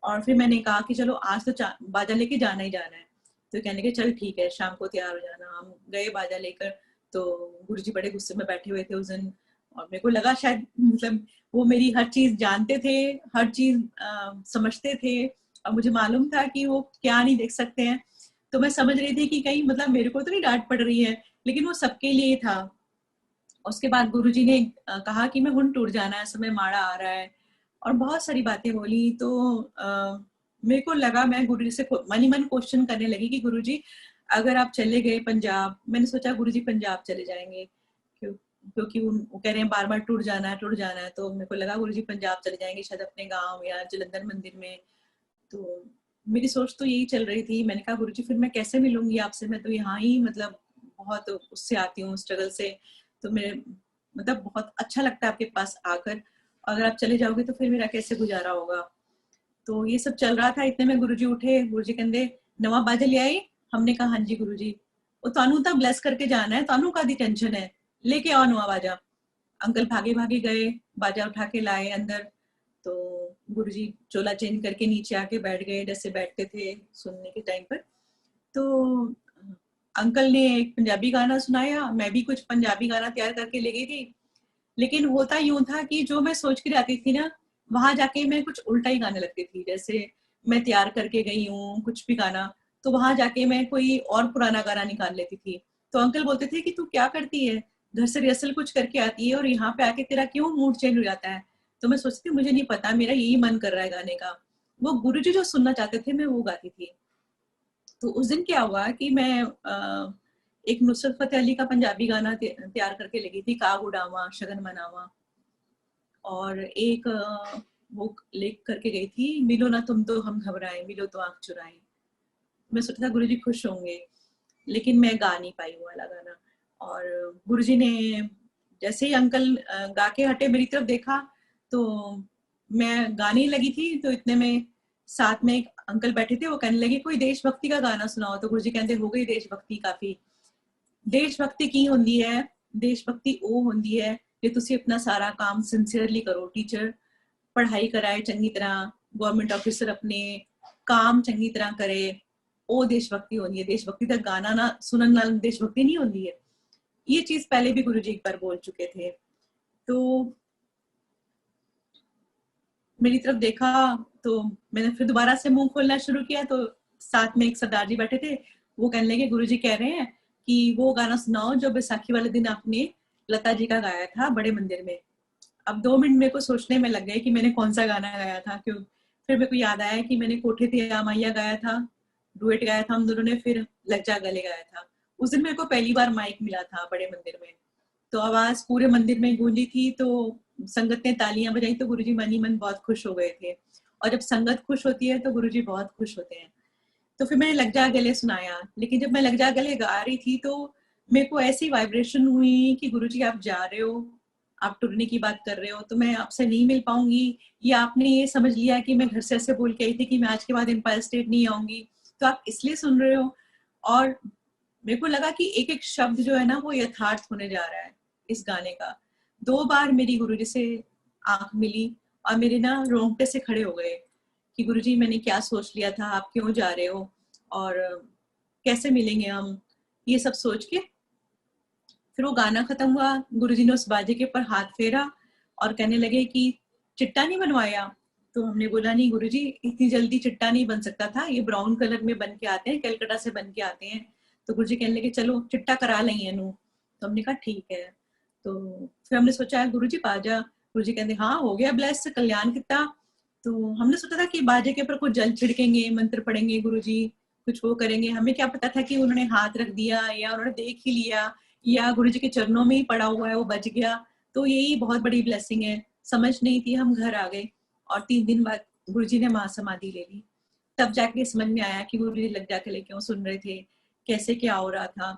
और फिर मैंने कहा कि चलो आज तो बाजा लेके जाना ही जाना है। तो कहने के चल ठीक है शाम को तैयार हो जाना। हम गए बाजा लेकर, तो गुरुजी बड़े गुस्से में बैठे हुए थे उस दिन, और मेरे को लगा शायद मतलब वो मेरी हर चीज जानते थे, हर चीज समझते थे, और मुझे मालूम था कि वो क्या नहीं देख सकते हैं। तो मैं समझ रही थी कि कहीं मतलब मेरे को तो नहीं डांट पड़ रही है, लेकिन वो सबके लिए था। उसके बाद गुरुजी ने कहा कि मैं हुन टूट जाना है, समय माड़ा आ रहा है, और बहुत सारी बातें बोली। तो मेरे को लगा, मैं गुरुजी से मन ही मन क्वेश्चन करने लगी कि गुरुजी अगर आप चले गए पंजाब, मैंने सोचा गुरुजी पंजाब चले जाएंगे क्योंकि वो कह रहे हैं बार बार टूट जाना है टूट जाना है। तो मेरे को लगा गुरुजी पंजाब चले जाएंगे शायद अपने गांव या जलंधर मंदिर में। तो मेरी सोच तो यही चल रही थी। मैंने कहा गुरुजी फिर मैं कैसे मिलूंगी आपसे, मैं तो यहाँ ही मतलब बहुत उससे आती हूँ स्ट्रगल से, तो मेरे मतलब बहुत अच्छा लगता है आपके पास आकर, अगर आप चले जाओगे तो फिर मेरा कैसे गुजारा होगा। तो ये सब चल रहा था। इतने में गुरुजी उठे, गुरुजी कहते नवा बाजा ले आई। हमने कहा हाँ जी गुरुजी। वो तानू तो ब्लेस करके जाना है, तानू का दी टेंशन है, लेके आओ नवा बाजा। अंकल भागे भागे गए, बाजा उठा के लाए अंदर। तो गुरुजी चोला चेंज करके नीचे आके बैठ गए जैसे बैठते थे सुनने के टाइम पर। तो अंकल ने एक पंजाबी गाना सुनाया, मैं भी कुछ पंजाबी गाना तैयार करके ले गई थी। लेकिन होता यूं था कि जो मैं सोच के जाती थी ना, वहां जाके मैं कुछ उल्टा ही गाने लगती थी। जैसे मैं तैयार करके गई हूँ कुछ भी गाना, तो वहां जाके मैं कोई और पुराना गाना निकाल लेती थी। तो अंकल बोलते थे कि तू क्या करती है, घर से रिहर्सल कुछ करके आती है और यहाँ पे आके तेरा क्यों मूड चेंज हो जाता है। तो मैं सोचती मुझे नहीं पता, मेरा यही मन कर रहा है गाने का। वो गुरुजी जो सुनना चाहते थे मैं वो गाती थी। तो उस दिन क्या हुआ कि मैं एक नुसरत फतेह अली का पंजाबी गाना तैयार करके लगी थी, काग उड़ावा शगन मनावा। और एक वो लिख करके गई थी, मिलो ना तुम तो हम घबराए, मिलो तो आंख चुराए। मैं सोचा था गुरुजी खुश होंगे, लेकिन मैं गा नहीं पाई वो वाला गाना। और गुरुजी ने जैसे ही अंकल गा के हटे मेरी तरफ देखा, तो मैं गाने लगी थी। तो इतने में साथ में एक अंकल बैठे थे, वो कहने लगे कोई देशभक्ति का गाना सुनाओ। तो गुरुजी कहते हो गई देशभक्ति काफी। देशभक्ति की होंदी है, देशभक्ति ਉਹ ਹੁੰਦੀ ਹੈ ਜੇ ਤੁਸੀਂ ਆਪਣਾ ਸਾਰਾ ਕੰਮ ਸਿੰਸੀਅਰਲੀ ਕਰੋ। ਟੀਚਰ ਪੜ੍ਹਾਈ ਕਰਾਏ ਚੰਗੀ ਤਰ੍ਹਾਂ, ਗਵਰਨਮੈਂਟ ਆਫਿਸਰ ਆਪਣੇ काम ਚੰਗੀ ਤਰ੍ਹਾਂ करे, ਉਹ देशभक्ति होनी है। देशभक्ति का गाना ना सुनने नाल देशभक्ति नहीं होती है। ये चीज पहले भी गुरुजी एक बार बोल चुके थे। तो मेरी तरफ देखा तो मैंने फिर दोबारा से मुंह खोलना शुरू किया। तो साथ में एक सरदार जी बैठे थे, वो कहने लगे गुरुजी कह रहे हैं कि वो गाना सुनाओ जो बैसाखी वाले दिन आपने लता जी का गाया था बड़े मंदिर में। अब 2 मिनट मेरे को सोचने में लग गए कि मैंने कौन सा गाना गाया था। क्यों, फिर मेरे को याद आया कि मैंने कोठे थे आमाइया गाया था, डुएट गाया था हम दोनों ने, फिर लग जा गले गाया था। उस दिन मेरे को पहली बार माइक मिला था बड़े मंदिर में। तो आवाज पूरे मंदिर में गूंजी थी। तो संगत ने तालियां बजाई तो गुरुजी मन ही मन बहुत खुश हो गए थे। और जब संगत खुश होती है तो गुरुजी बहुत खुश होते हैं। तो फिर मैंने लग जा गले सुनाया। लेकिन जब मैं लग जा गले गा रही थी तो मेरे को ऐसी वाइब्रेशन हुई कि गुरुजी आप जा रहे हो, आप टुरने की बात कर रहे हो, तो मैं आपसे नहीं मिल पाऊंगी। या आपने ये समझ लिया कि मैं घर से ऐसे बोल के आई थी कि मैं आज के बाद एम्पायर स्टेट नहीं आऊंगी, तो आप इसलिए सुन रहे हो। और मेरे को लगा कि एक एक शब्द जो है ना वो यथार्थ होने जा रहा है इस गाने का। 2 बार मेरी गुरुजी से आंख मिली और मेरे ना रोंगटे से खड़े हो गए कि गुरुजी मैंने क्या सोच लिया था, आप क्यों जा रहे हो और कैसे मिलेंगे हम, ये सब सोच के फिर वो गाना खत्म हुआ। गुरुजी ने उस बाजे के ऊपर हाथ फेरा और कहने लगे कि चिट्टा नहीं बनवाया। तो हमने बोला नहीं गुरुजी, इतनी जल्दी चिट्टा नहीं बन सकता था, ये ब्राउन कलर में बन के आते हैं, कलकत्ता से बन के आते हैं। तो गुरुजी कहने लगे चलो चिट्टा करा लेंगे नू। तो हमने कहा ठीक है। तो फिर हमने सोचा गुरुजी बाजा, गुरुजी कहते हाँ हो गया ब्लेस, कल्याण कितना। तो हमने सोचा था कि बाजे के ऊपर कुछ जल छिड़केंगे, मंत्र पढ़ेंगे गुरुजी, कुछ वो करेंगे। हमें क्या पता था कि उन्होंने हाथ रख दिया या उन्होंने देख ही लिया या गुरुजी के चरणों में ही पड़ा हुआ है, वो बच गया। तो यही बहुत बड़ी ब्लेसिंग है। समझ नहीं थी, हम घर आ गए और 3 दिन बाद गुरुजी ने महासमाधि ले ली। तब जाके समझ में आया कि गुरुजी लग जाके ले क्यों सुन रहे थे, कैसे क्या हो रहा था।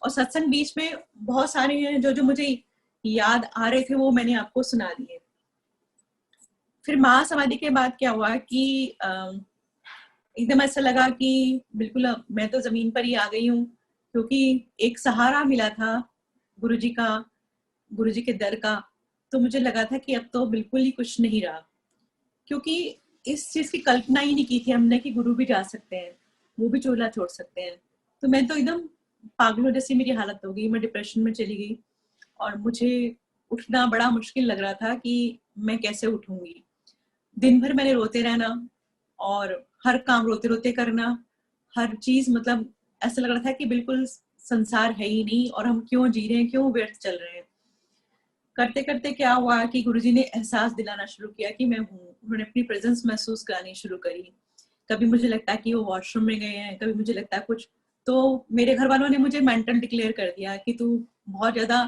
और सत्संग बीच में बहुत सारे हैं जो जो मुझे याद आ रहे थे, वो मैंने आपको सुना दिए। फिर महासमाधि के बाद क्या हुआ कि एकदम ऐसा लगा कि बिल्कुल अब मैं तो जमीन पर ही आ गई हूँ, क्योंकि एक सहारा मिला था गुरुजी का, गुरुजी के दर का। तो मुझे लगा था कि अब तो बिल्कुल ही कुछ नहीं रहा, क्योंकि इस चीज की कल्पना ही नहीं की थी हमने कि गुरु भी जा सकते हैं, वो भी चोला छोड़ सकते हैं। तो मैं तो एकदम पागलों जैसी मेरी हालत हो गई, मैं डिप्रेशन में चली गई और मुझे उठना बड़ा मुश्किल लग रहा था कि मैं कैसे उठूंगी। दिन भर मैंने रोते रहना और हर काम रोते रोते करना, हर चीज मतलब ऐसा लग रहा था कि बिल्कुल संसार है ही नहीं और हम क्यों जी रहे हैं, क्यों व्यर्थ चल रहे हैं। करते करते क्या हुआ कि गुरुजी ने एहसास दिलाना शुरू किया कि मैं हूँ। उन्होंने अपनी प्रेजेंस महसूस करानी शुरू करी। कभी मुझे लगता है कि वो वॉशरूम में गए हैं, कभी मुझे लगता है कुछ। तो मेरे घर वालों ने मुझे मेंटल डिक्लेयर कर दिया कि तू बहुत ज्यादा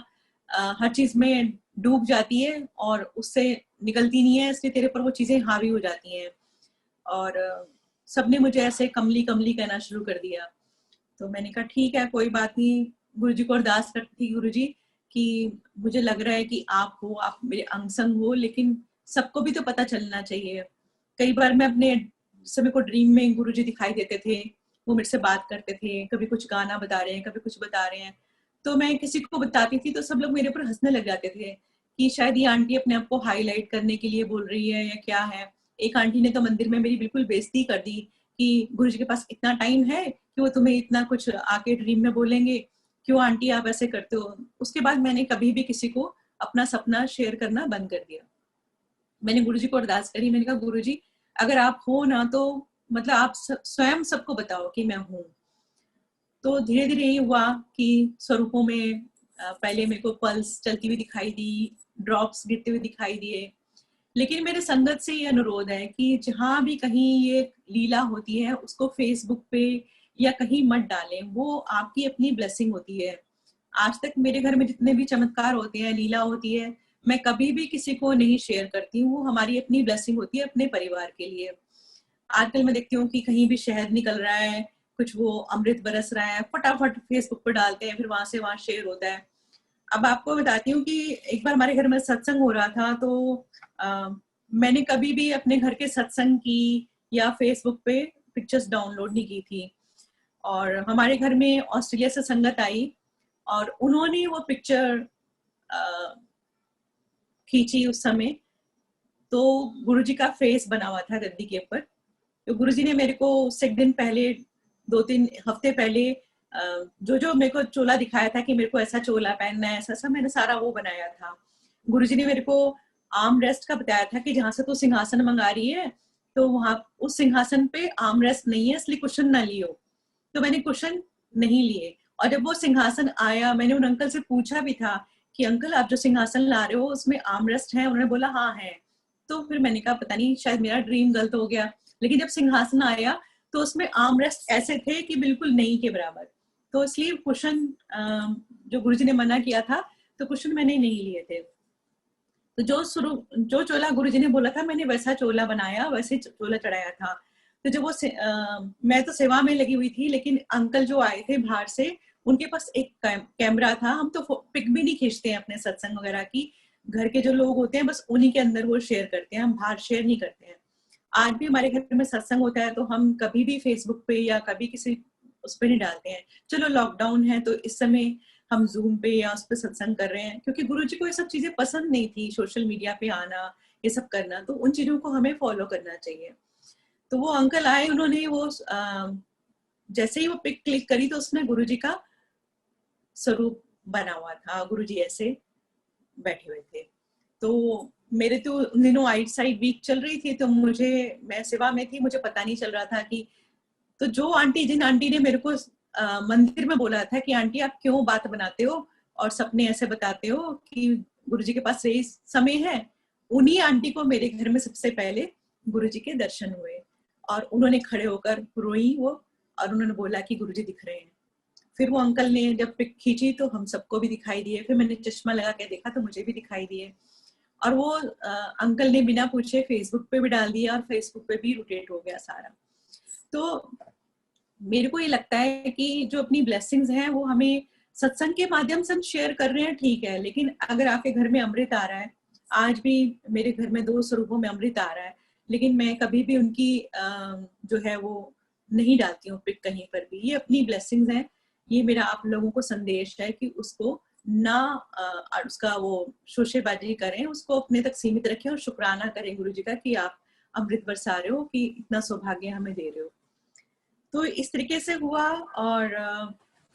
हर चीज में डूब जाती है और उससे निकलती नहीं है, इसलिए तेरे पर वो चीजें हावी हो जाती हैं। और सबने मुझे ऐसे कमली कमली कहना शुरू कर दिया। तो मैंने कहा ठीक है कोई बात नहीं। गुरुजी को अरदास करती थी, गुरुजी कि मुझे लग रहा है कि आप हो, आप मेरे अंग संग हो, लेकिन सबको भी तो पता चलना चाहिए। कई बार मैं अपने समय को ड्रीम में गुरुजी दिखाई देते थे, वो मेरे से बात करते थे, कभी कुछ गाना बता रहे हैं, कभी कुछ बता रहे हैं। तो मैं किसी को बताती थी तो सब लोग मेरे ऊपर हंसने लग जाते थे कि शायद ये आंटी अपने आप को हाईलाइट करने के लिए बोल रही है या क्या है। एक आंटी ने तो मंदिर में मेरी बिल्कुल बेइज्जती कर दी कि गुरुजी के पास इतना टाइम है कि वो तुम्हें इतना कुछ आके ड्रीम में बोलेंगे, क्यों आंटी आप ऐसे करते हो। उसके बाद मैंने कभी भी किसी को अपना सपना शेयर करना बंद कर दिया। मैंने गुरुजी को अरदास करी, मैंने कहा गुरुजी अगर आप हो ना तो मतलब आप स्वयं सबको बताओ कि मैं हूँ। तो धीरे धीरे ये हुआ कि स्वरूपों में पहले मेरे को पल्स चलती हुई दिखाई दी, ड्रॉप्स गिरते हुए दिखाई दिए। लेकिन मेरे संगत से ये अनुरोध है कि जहां भी कहीं ये लीला होती है उसको फेसबुक पे या कहीं मत डालें, वो आपकी अपनी ब्लेसिंग होती है। आज तक मेरे घर में जितने भी चमत्कार होते हैं, लीला होती है, मैं कभी भी किसी को नहीं शेयर करती हूँ। वो हमारी अपनी ब्लेसिंग होती है अपने परिवार के लिए। आजकल मैं देखती हूँ कि कहीं भी शहद निकल रहा है, कुछ वो अमृत बरस रहा है, फटाफट फेसबुक पर डालते हैं, फिर वहां से वहां शेयर होता है। अब आपको बताती हूँ कि एक बार हमारे घर में सत्संग हो रहा था, तो मैंने कभी भी अपने घर के सत्संग की या फेसबुक पे पिक्चर्स डाउनलोड नहीं की थी। और हमारे घर में ऑस्ट्रेलिया से संगत आई और उन्होंने वो पिक्चर खींची उस समय। तो गुरुजी का फेस बना हुआ था गद्दी के ऊपर। तो गुरुजी ने मेरे को उससे एक दिन पहले, 2-3 हफ्ते पहले जो जो मेरे को चोला दिखाया था कि मेरे को ऐसा चोला पहनना है, ऐसा मैंने सारा वो बनाया था। गुरुजी ने मेरे को आर्म रेस्ट का बताया था कि जहां से तू सिंहासन मंगा रही है तो वहां उस सिंहासन पे आर्म रेस्ट नहीं है, इसलिए कुशन ना लियो। तो मैंने कुशन नहीं लिए। और जब वो सिंहासन आया, मैंने उन अंकल से पूछा भी था कि अंकल आप जो सिंहासन ला रहे हो उसमें आर्म रेस्ट है? उन्होंने बोला हाँ है। तो फिर मैंने कहा पता नहीं शायद मेरा ड्रीम गलत हो गया। लेकिन जब सिंहासन आया तो उसमें आर्म रेस्ट ऐसे थे कि बिल्कुल नहीं के बराबर। तो इसलिए कुशन जो गुरुजी ने मना किया था तो कुशन मैंने नहीं लिए थे। तो जो चोला गुरुजी ने बोला था मैंने वैसा चोला बनाया, वैसे चोला चढ़ाया था। तो जब वो मैं तो सेवा में लगी हुई थी, लेकिन अंकल जो आए थे बाहर से, उनके पास एक कैमरा था। हम तो पिक भी नहीं खींचते हैं अपने सत्संग वगैरह की, घर के जो लोग होते हैं बस उन्हीं के अंदर वो शेयर करते हैं, हम बाहर शेयर नहीं करते हैं। आज भी हमारे घर में सत्संग होता है तो हम कभी भी फेसबुक पे या कभी किसी उस पर नहीं डालते हैं। चलो लॉकडाउन है तो इस समय हम जूम पे या उस पर सत्संग कर रहे हैं, क्योंकि गुरुजी को ये सब चीजें पसंद नहीं थी, सोशल मीडिया पे आना, ये सब करना, तो उन चीजों को हमें फॉलो करना चाहिए। तो वो अंकल आए, उन्होंने वो जैसे ही वो पिक क्लिक करी तो उसमें गुरुजी का स्वरूप बना हुआ था, गुरुजी ऐसे बैठे हुए थे। तो मेरे तो उन दिनों आइट साइड वीक चल रही थी, तो मैं सेवा में थी, मुझे पता नहीं चल रहा था कि, तो जिन आंटी ने मेरे को मंदिर में बोला था कि आंटी आप क्यों बात बनाते हो और सपने ऐसे बताते हो कि गुरुजी के पास यही समय है, उन्हीं आंटी को मेरे घर में सबसे पहले गुरुजी के दर्शन हुए और उन्होंने खड़े होकर रोई वो, और उन्होंने बोला कि गुरुजी दिख रहे हैं। फिर वो अंकल ने जब पिक खींची तो हम सबको भी दिखाई दिए, फिर मैंने चश्मा लगा के देखा तो मुझे भी दिखाई दिए, और वो अंकल ने बिना पूछे फेसबुक पे भी डाल दिया और फेसबुक पे भी रोटेट हो गया सारा। तो मेरे को ये लगता है कि जो अपनी ब्लेसिंग्स हैं वो हमें सत्संग के माध्यम से हम शेयर कर रहे हैं, ठीक है, लेकिन अगर आपके घर में अमृत आ रहा है, आज भी मेरे घर में 2 स्वरूपों में अमृत आ रहा है, लेकिन मैं कभी भी उनकी जो है वो नहीं डालती हूँ पिक कहीं पर भी। ये अपनी ब्लेसिंग्स हैं, ये मेरा आप लोगों को संदेश है कि उसको ना उसका वो शोशेबाजी करें, उसको अपने तक सीमित रखें और शुक्राना करें गुरु जी का कि आप अमृत बरसा रहे हो, कि इतना सौभाग्य हमें दे रहे हो। तो इस तरीके से हुआ। और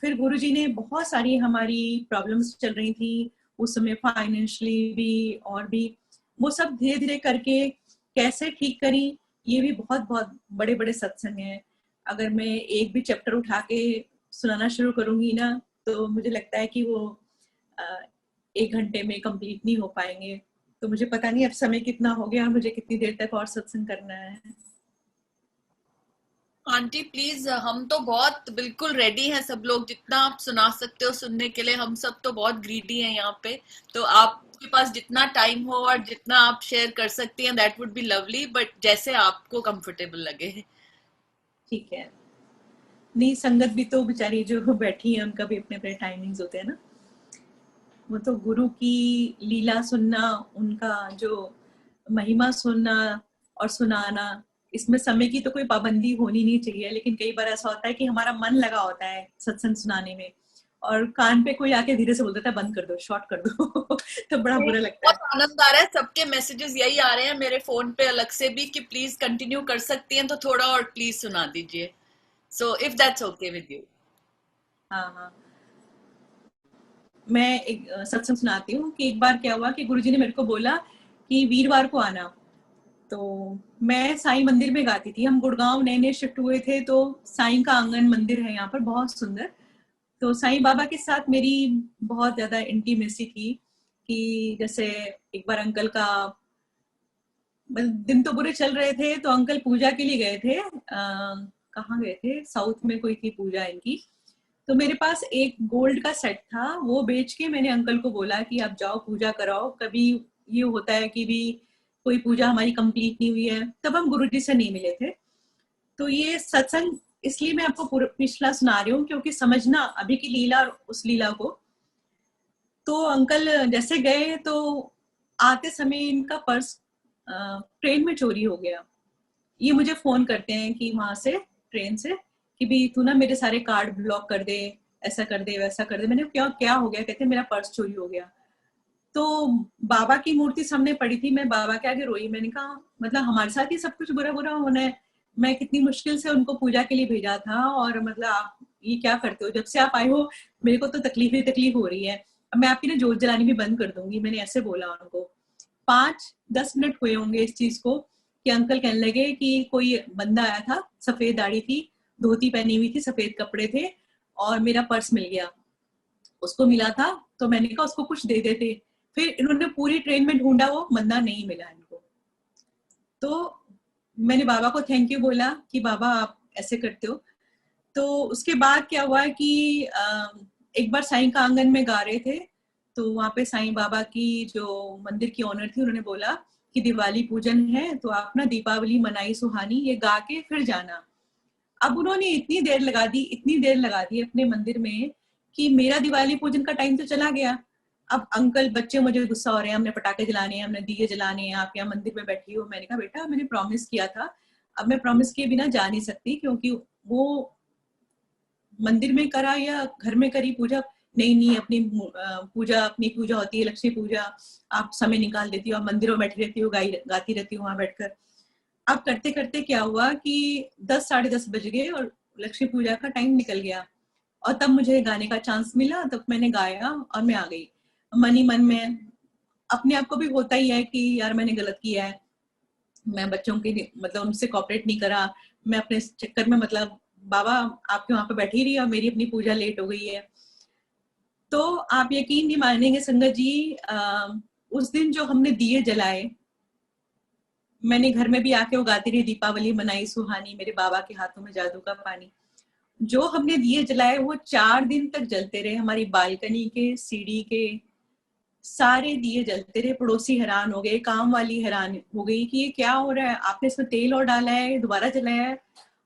फिर गुरुजी ने बहुत सारी हमारी प्रॉब्लम्स चल रही थी उस समय, फाइनेंशियली भी और भी, वो सब धीरे धीरे करके कैसे ठीक करी। ये भी बहुत बहुत बड़े बड़े सत्संग हैं, अगर मैं एक भी चैप्टर उठा के सुनाना शुरू करूंगी ना तो मुझे लगता है कि वो 1 घंटे में कंप्लीट नहीं हो पाएंगे। तो मुझे पता नहीं अब समय कितना हो गया, मुझे कितनी देर तक और सत्संग करना है। आंटी प्लीज, हम तो बहुत बिल्कुल रेडी हैं, सब लोग जितना आप सुना सकते हो सुनने के लिए, हम सब तो बहुत ग्रीडी हैं यहाँ पे। तो आपके पास जितना टाइम हो और जितना आप शेयर कर सकती हैं that would be lovely, but जैसे आपको कंफर्टेबल लगे। ठीक है। नहीं, संगत भी तो बेचारी जो बैठी है उनका भी अपने अपने टाइमिंग्स होते हैं ना। वो तो गुरु की लीला सुनना, उनका जो महिमा सुनना और सुनाना, इसमें समय की तो कोई पाबंदी होनी नहीं चाहिए। लेकिन कई बार ऐसा होता है कि हमारा मन लगा होता है सत्संग सुनाने में और कान पे कोई आके धीरे से बोल देता है बंद कर दो, शॉर्ट कर दो तो बड़ा बुरा लगता है। बहुत आनंद आ रहा है, सबके मैसेजेस यही आ रहे हैं मेरे फोन पे अलग से भी कि प्लीज कंटिन्यू कर सकती हैं तो थोड़ा और प्लीज सुना दीजिए, so if that's okay with you. हाँ हाँ, मैं एक सत्संग सुनाती हूँ कि एक बार क्या हुआ कि गुरुजी ने मेरे को बोला कि वीरवार को आना। तो मैं साईं मंदिर में गाती थी, हम गुड़गांव नए नए शिफ्ट हुए थे, तो साईं का आंगन मंदिर है यहाँ पर बहुत सुंदर। तो साईं बाबा के साथ मेरी बहुत ज्यादा इंटीमेसी थी कि जैसे एक बार अंकल का दिन तो बुरे चल रहे थे, तो अंकल पूजा के लिए गए थे, कहाँ गए थे, साउथ में कोई थी पूजा इनकी। तो मेरे पास एक गोल्ड का सेट था, वो बेच के मैंने अंकल को बोला कि आप जाओ पूजा कराओ। कभी ये होता है कि भी कोई पूजा हमारी कंप्लीट नहीं हुई है, तब हम गुरुजी से नहीं मिले थे। तो ये सत्संग इसलिए मैं आपको पिछला सुना रही हूँ क्योंकि समझना अभी की लीला और उस लीला को। तो अंकल जैसे गए तो आते समय इनका पर्स ट्रेन में चोरी हो गया। ये मुझे फोन करते हैं कि वहां से ट्रेन से कि भी तू ना मेरे सारे कार्ड ब्लॉक कर दे, ऐसा कर दे वैसा कर दे। मैंने क्या क्या हो गया? कहते मेरा पर्स चोरी हो गया। तो बाबा की मूर्ति सामने पड़ी थी, मैं बाबा के आगे रोई। मैंने कहा मतलब हमारे साथ ही सब कुछ बुरा बुरा होना है, मैं कितनी मुश्किल से उनको पूजा के लिए भेजा था और मतलब आप ये क्या करते हो, जब से आप आए हो मेरे को तो तकलीफ ही तकलीफ हो रही है, अब मैं आपकी ना जोत जलानी भी बंद कर दूंगी। मैंने ऐसे बोला उनको। 5-10 मिनट हुए होंगे इस चीज को कि अंकल कहने लगे कि कोई बंदा आया था, सफेद दाढ़ी थी, धोती पहनी हुई थी, सफेद कपड़े थे और मेरा पर्स मिल गया। उसको मिला था तो मैंने कहा उसको कुछ दे देते। फिर इन्होंने पूरी ट्रेन में ढूंढा, वो बंदा नहीं मिला इनको। तो मैंने बाबा को थैंक यू बोला कि बाबा आप ऐसे करते हो। तो उसके बाद क्या हुआ कि एक बार साईं का आंगन में गा रहे थे, तो वहां पे साईं बाबा की जो मंदिर की ऑनर थी उन्होंने बोला कि दिवाली पूजन है तो आप ना दीपावली मनाई सुहानी ये गा के फिर जाना। अब उन्होंने इतनी देर लगा दी अपने मंदिर में कि मेरा दिवाली पूजन का टाइम तो चला गया। अब अंकल बच्चे मुझे गुस्सा हो रहे हैं, हमने पटाखे जलाने हैं, हमने दिए जलाने हैं, आप यहाँ मंदिर में बैठी हो। मैंने कहा बेटा मैंने प्रॉमिस किया था, अब मैं प्रॉमिस किए बिना जा नहीं सकती, क्योंकि वो मंदिर में करा या घर में करी पूजा, नहीं नहीं, अपनी पूजा होती है, लक्ष्मी पूजा, आप समय निकाल देती हो, आप मंदिरों में बैठी रहती हो, गाती रहती हो वहां बैठकर। अब करते करते क्या हुआ कि 10 साढ़े 10 बज गए और लक्ष्मी पूजा का टाइम निकल गया, और तब मुझे गाने का चांस मिला, तब मैंने गाया और मैं आ गई। मन ही मन में अपने आप को भी होता ही है कि यार मैंने गलत किया है, मैं बच्चों की मतलब उनसे कॉपरेट नहीं करा, मैं अपने चक्कर में मतलब बाबा आपके वहां पे बैठी रही और मेरी अपनी पूजा लेट हो गई है। तो आप यकीन नहीं मानेंगे संगत जी, उस दिन जो हमने दिए जलाए, मैंने घर में भी आके वो गाती रही, दीपावली मनाई सुहानी, मेरे बाबा के हाथों में जादू का पानी। जो हमने दिए जलाए वो 4 दिन तक जलते रहे, हमारी बालकनी के, सीढ़ी के सारे दिए जलते रहे। पड़ोसी हैरान हो गए, काम वाली हैरान हो गई कि ये क्या हो रहा है, आपने इसमें तेल और डाला है, दोबारा जलाया है।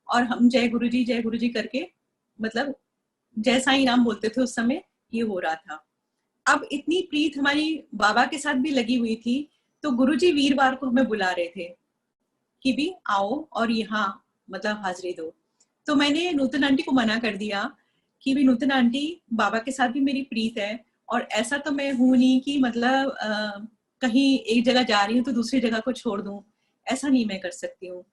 और हम जय गुरु जी करके, मतलब जय साईं राम बोलते थे उस समय, ये हो रहा था। अब इतनी प्रीत हमारी बाबा के साथ भी लगी हुई थी, तो गुरुजी वीरवार को हमें बुला रहे थे कि भी आओ और यहाँ मतलब हाजिरी दो। तो मैंने नूतन आंटी को मना कर दिया कि भी नूतन आंटी, बाबा के साथ भी मेरी प्रीत है, और ऐसा तो मैं हूं नहीं कि मतलब कहीं एक जगह जा रही हूँ तो दूसरी जगह को छोड़ दूं, ऐसा नहीं मैं कर सकती हूँ।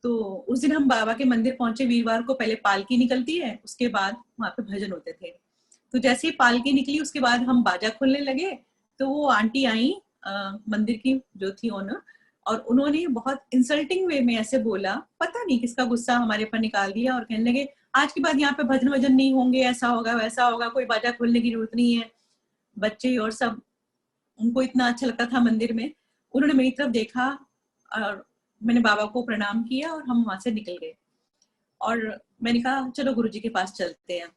तो उस दिन हम बाबा के मंदिर पहुंचे वीरवार को, पहले पालकी निकलती है, उसके बाद वहां पे भजन होते थे। तो जैसे ही पालकी निकली उसके बाद हम बाजा खोलने लगे, तो वो आंटी आई मंदिर की जो थी ओनर, और उन्होंने बहुत इंसल्टिंग वे में ऐसे बोला, पता नहीं किसका गुस्सा हमारे पर निकाल दिया, और कहने लगे आज के बाद यहाँ पे भजन वजन नहीं होंगे, ऐसा होगा वैसा होगा, कोई बाजा खोलने की जरूरत नहीं है। बच्चे और सब, उनको इतना अच्छा लगता था मंदिर में। उन्होंने मेरी तरफ देखा और मैंने बाबा को प्रणाम किया और हम वहां से निकल गए। और मैंने कहा चलो गुरुजी के पास चलते हैं।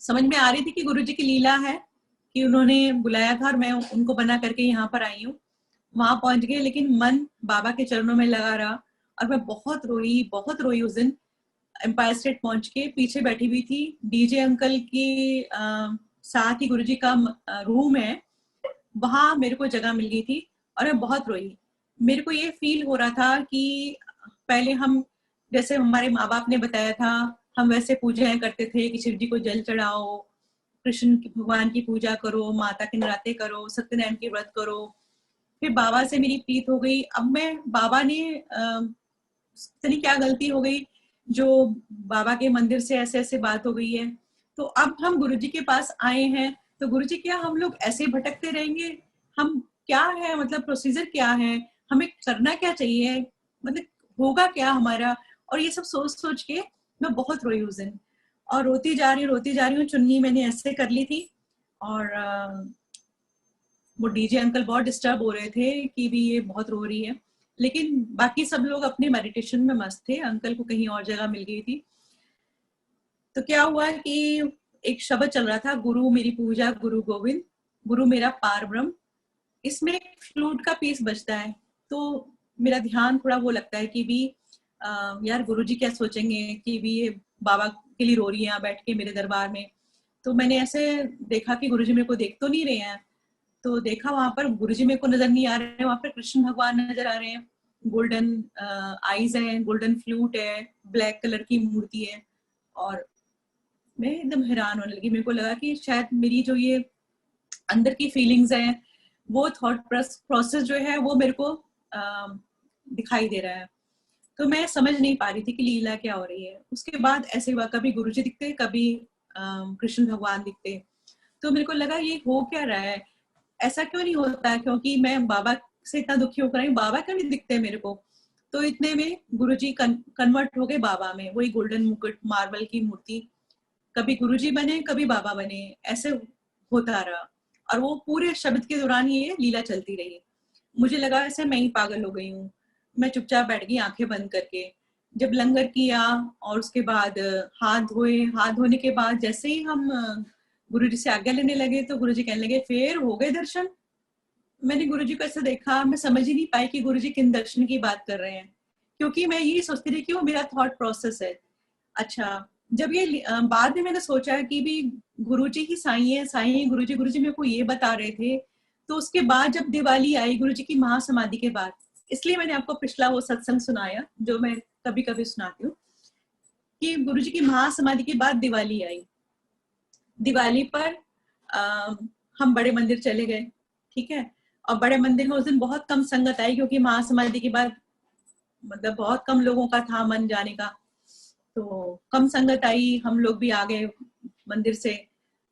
समझ में आ रही थी कि गुरुजी की लीला है कि उन्होंने बुलाया था और मैं उनको बना करके यहाँ पर आई हूँ। वहां पहुंच गए, लेकिन मन बाबा के चरणों में लगा रहा, और मैं बहुत रोई उस दिन। एम्पायर स्टेट पहुंच के पीछे बैठी हुई थी, डीजे अंकल की साथ ही गुरुजी का रूम है, वहां मेरे को जगह मिल गई थी और मैं बहुत रोई। मेरे को ये फील हो रहा था कि पहले हम, जैसे हमारे माँ बाप ने बताया था, हम वैसे पूजाएं करते थे कि शिव जी को जल चढ़ाओ, कृष्ण भगवान की पूजा करो, माता के नराते करो, सत्यनारायण की व्रत करो। फिर बाबा से मेरी प्रीत हो गई। अब मैं, बाबा ने नहीं क्या गलती हो गई जो बाबा के मंदिर से ऐसे ऐसे बात हो गई है। तो अब हम गुरुजी के पास आए हैं, तो गुरुजी क्या हम लोग ऐसे भटकते रहेंगे? हम क्या है, मतलब प्रोसीजर क्या है, हमें करना क्या चाहिए, मतलब होगा क्या हमारा? और ये सब सोच सोच के मैं बहुत रोई उस दिन, और रोती जा रही हूँ। चुन्नी मैंने ऐसे कर ली थी, और वो डीजे अंकल बहुत डिस्टर्ब हो रहे थे कि भी ये बहुत रो रही है, लेकिन बाकी सब लोग अपने मेडिटेशन में मस्त थे। अंकल को कहीं और जगह मिल गई थी। तो क्या हुआ कि एक शब्द चल रहा था, गुरु मेरी पूजा गुरु गोविंद, गुरु मेरा पार ब्रह्म। इसमें एक फ्लूट का पीस बजता है, तो मेरा ध्यान थोड़ा वो लगता है कि भी यार गुरुजी क्या सोचेंगे कि भी ये बाबा के लिए रो रही है बैठ के मेरे दरबार में। तो मैंने ऐसे देखा कि गुरुजी मेरे को देख तो नहीं रहे हैं, तो देखा वहां पर गुरुजी मेरे को नजर नहीं आ रहे हैं, वहां पर कृष्ण भगवान नजर आ रहे हैं, गोल्डन आईज है, गोल्डन फ्लूट है, ब्लैक कलर की मूर्ति है। और मैं एकदम हैरान होने लगी, मेरे को लगा कि शायद मेरी जो ये अंदर की फीलिंग्स हैं, वो थॉट प्रोसेस जो है वो मेरे को दिखाई दे रहा है। तो मैं समझ नहीं पा रही थी कि लीला क्या हो रही है। उसके बाद ऐसे हुआ, कभी गुरुजी दिखते, कभी कृष्ण भगवान दिखते। तो मेरे को लगा ये हो क्या रहा है, ऐसा क्यों नहीं होता, क्योंकि मैं बाबा से इतना दुखी होकर आई, बाबा क्यों नहीं दिखते मेरे को? तो इतने में गुरुजी कन्वर्ट हो गए बाबा में, वही गोल्डन मुकुट मार्बल की मूर्ति, कभी गुरुजी बने कभी बाबा बने, ऐसे होता रहा। और वो पूरे शब्द के दौरान ये लीला चलती रही। मुझे लगा ऐसे मैं ही पागल हो गई हूँ। मैं चुपचाप बैठ गई आंखें बंद करके। जब लंगर किया और उसके बाद हाथ धोए, हाथ धोने के बाद जैसे ही हम गुरुजी से आज्ञा लेने लगे, तो गुरुजी कहने लगे फिर हो गए दर्शन। मैंने गुरुजी को ऐसे देखा, मैं समझ ही नहीं पाई कि गुरुजी किन दर्शन की बात कर रहे हैं, क्योंकि मैं यही सोचती रही कि वो मेरा थॉट प्रोसेस है। अच्छा, जब ये बाद में मैंने सोचा कि भी गुरुजी ही साईं है, साईं गुरुजी मेरे को ये बता रहे थे। तो उसके बाद जब दिवाली आई गुरुजी की महासमाधि के बाद, इसलिए मैंने आपको पिछला वो सत्संग सुनाया जो मैं कभी कभी सुनाती हूँ, कि गुरुजी की महासमाधि के बाद दिवाली आई। दिवाली पर हम बड़े मंदिर चले गए, ठीक है। और बड़े मंदिर में उस दिन बहुत कम संगत आई, क्योंकि महासमाधि के बाद मतलब बहुत कम लोगों का था मन जाने का, तो कम संगत आई, हम लोग भी आ गए मंदिर से।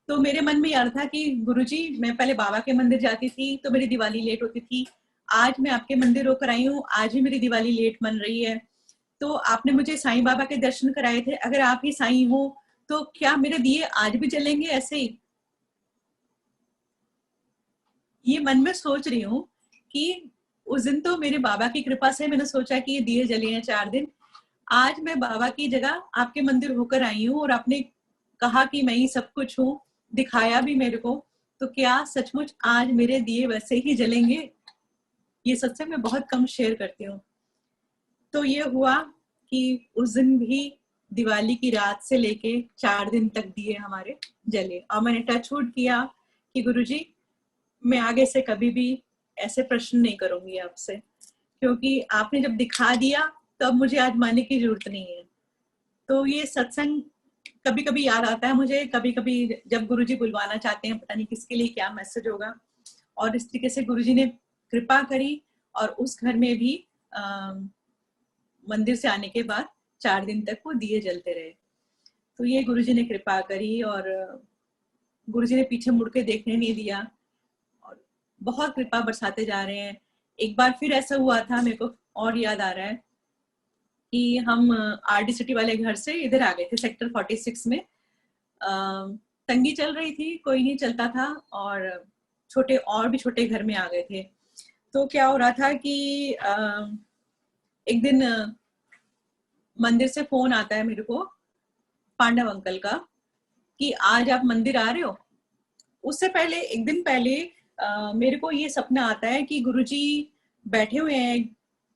तो मेरे मन में यार था कि गुरुजी, मैं पहले बाबा के मंदिर जाती थी तो मेरी दिवाली लेट होती थी, आज मैं आपके मंदिर होकर आई हूँ, आज भी मेरी दिवाली लेट बन रही है। तो आपने मुझे साईं बाबा के दर्शन कराए थे, अगर आप ही साईं हो तो क्या मेरे दिए आज भी जलेंगे ऐसे ही? ये मन में सोच रही हूँ कि उस दिन तो मेरे बाबा की कृपा से मैंने सोचा कि ये दिए जले हैं 4 दिन। आज मैं बाबा की जगह आपके मंदिर होकर आई हूँ और आपने कहा कि मैं ही सब कुछ हूँ, दिखाया भी मेरे को, तो क्या सचमुच आज मेरे दिए वैसे ही जलेंगे? ये सत्संग मैं बहुत कम शेयर करती हूँ। तो ये हुआ कि उस दिन भी दिवाली की रात से लेके 4 दिन तक दिए हमारे जले। और मैंने टचवुड किया कि गुरुजी, मैं आगे से कभी भी ऐसे प्रश्न नहीं करूंगी आपसे, क्योंकि आपने जब दिखा दिया तब मुझे आज मानने की जरूरत नहीं है। तो ये सत्संग कभी कभी याद आता है मुझे, कभी कभी जब गुरुजी बुलवाना चाहते हैं, पता नहीं किसके लिए क्या मैसेज होगा। और इस तरीके से गुरुजी ने कृपा करी और उस घर में भी मंदिर से आने के बाद 4 दिन तक वो दिए जलते रहे। तो ये गुरुजी ने कृपा करी और गुरुजी ने पीछे मुड़ के देखने नहीं दिया और बहुत कृपा बरसाते जा रहे हैं। एक बार फिर ऐसा हुआ था, मेरे को और याद आ रहा है कि हम आरडी सिटी वाले घर से इधर आ गए थे सेक्टर 46 में। तंगी चल रही थी, कोई नहीं चलता था और छोटे और भी छोटे घर में आ गए थे। तो क्या हो रहा था कि एक दिन मंदिर से फोन आता है मेरे को पांडव अंकल का कि आज आप मंदिर आ रहे हो। उससे पहले एक दिन पहले मेरे को ये सपना आता है कि गुरुजी बैठे हुए हैं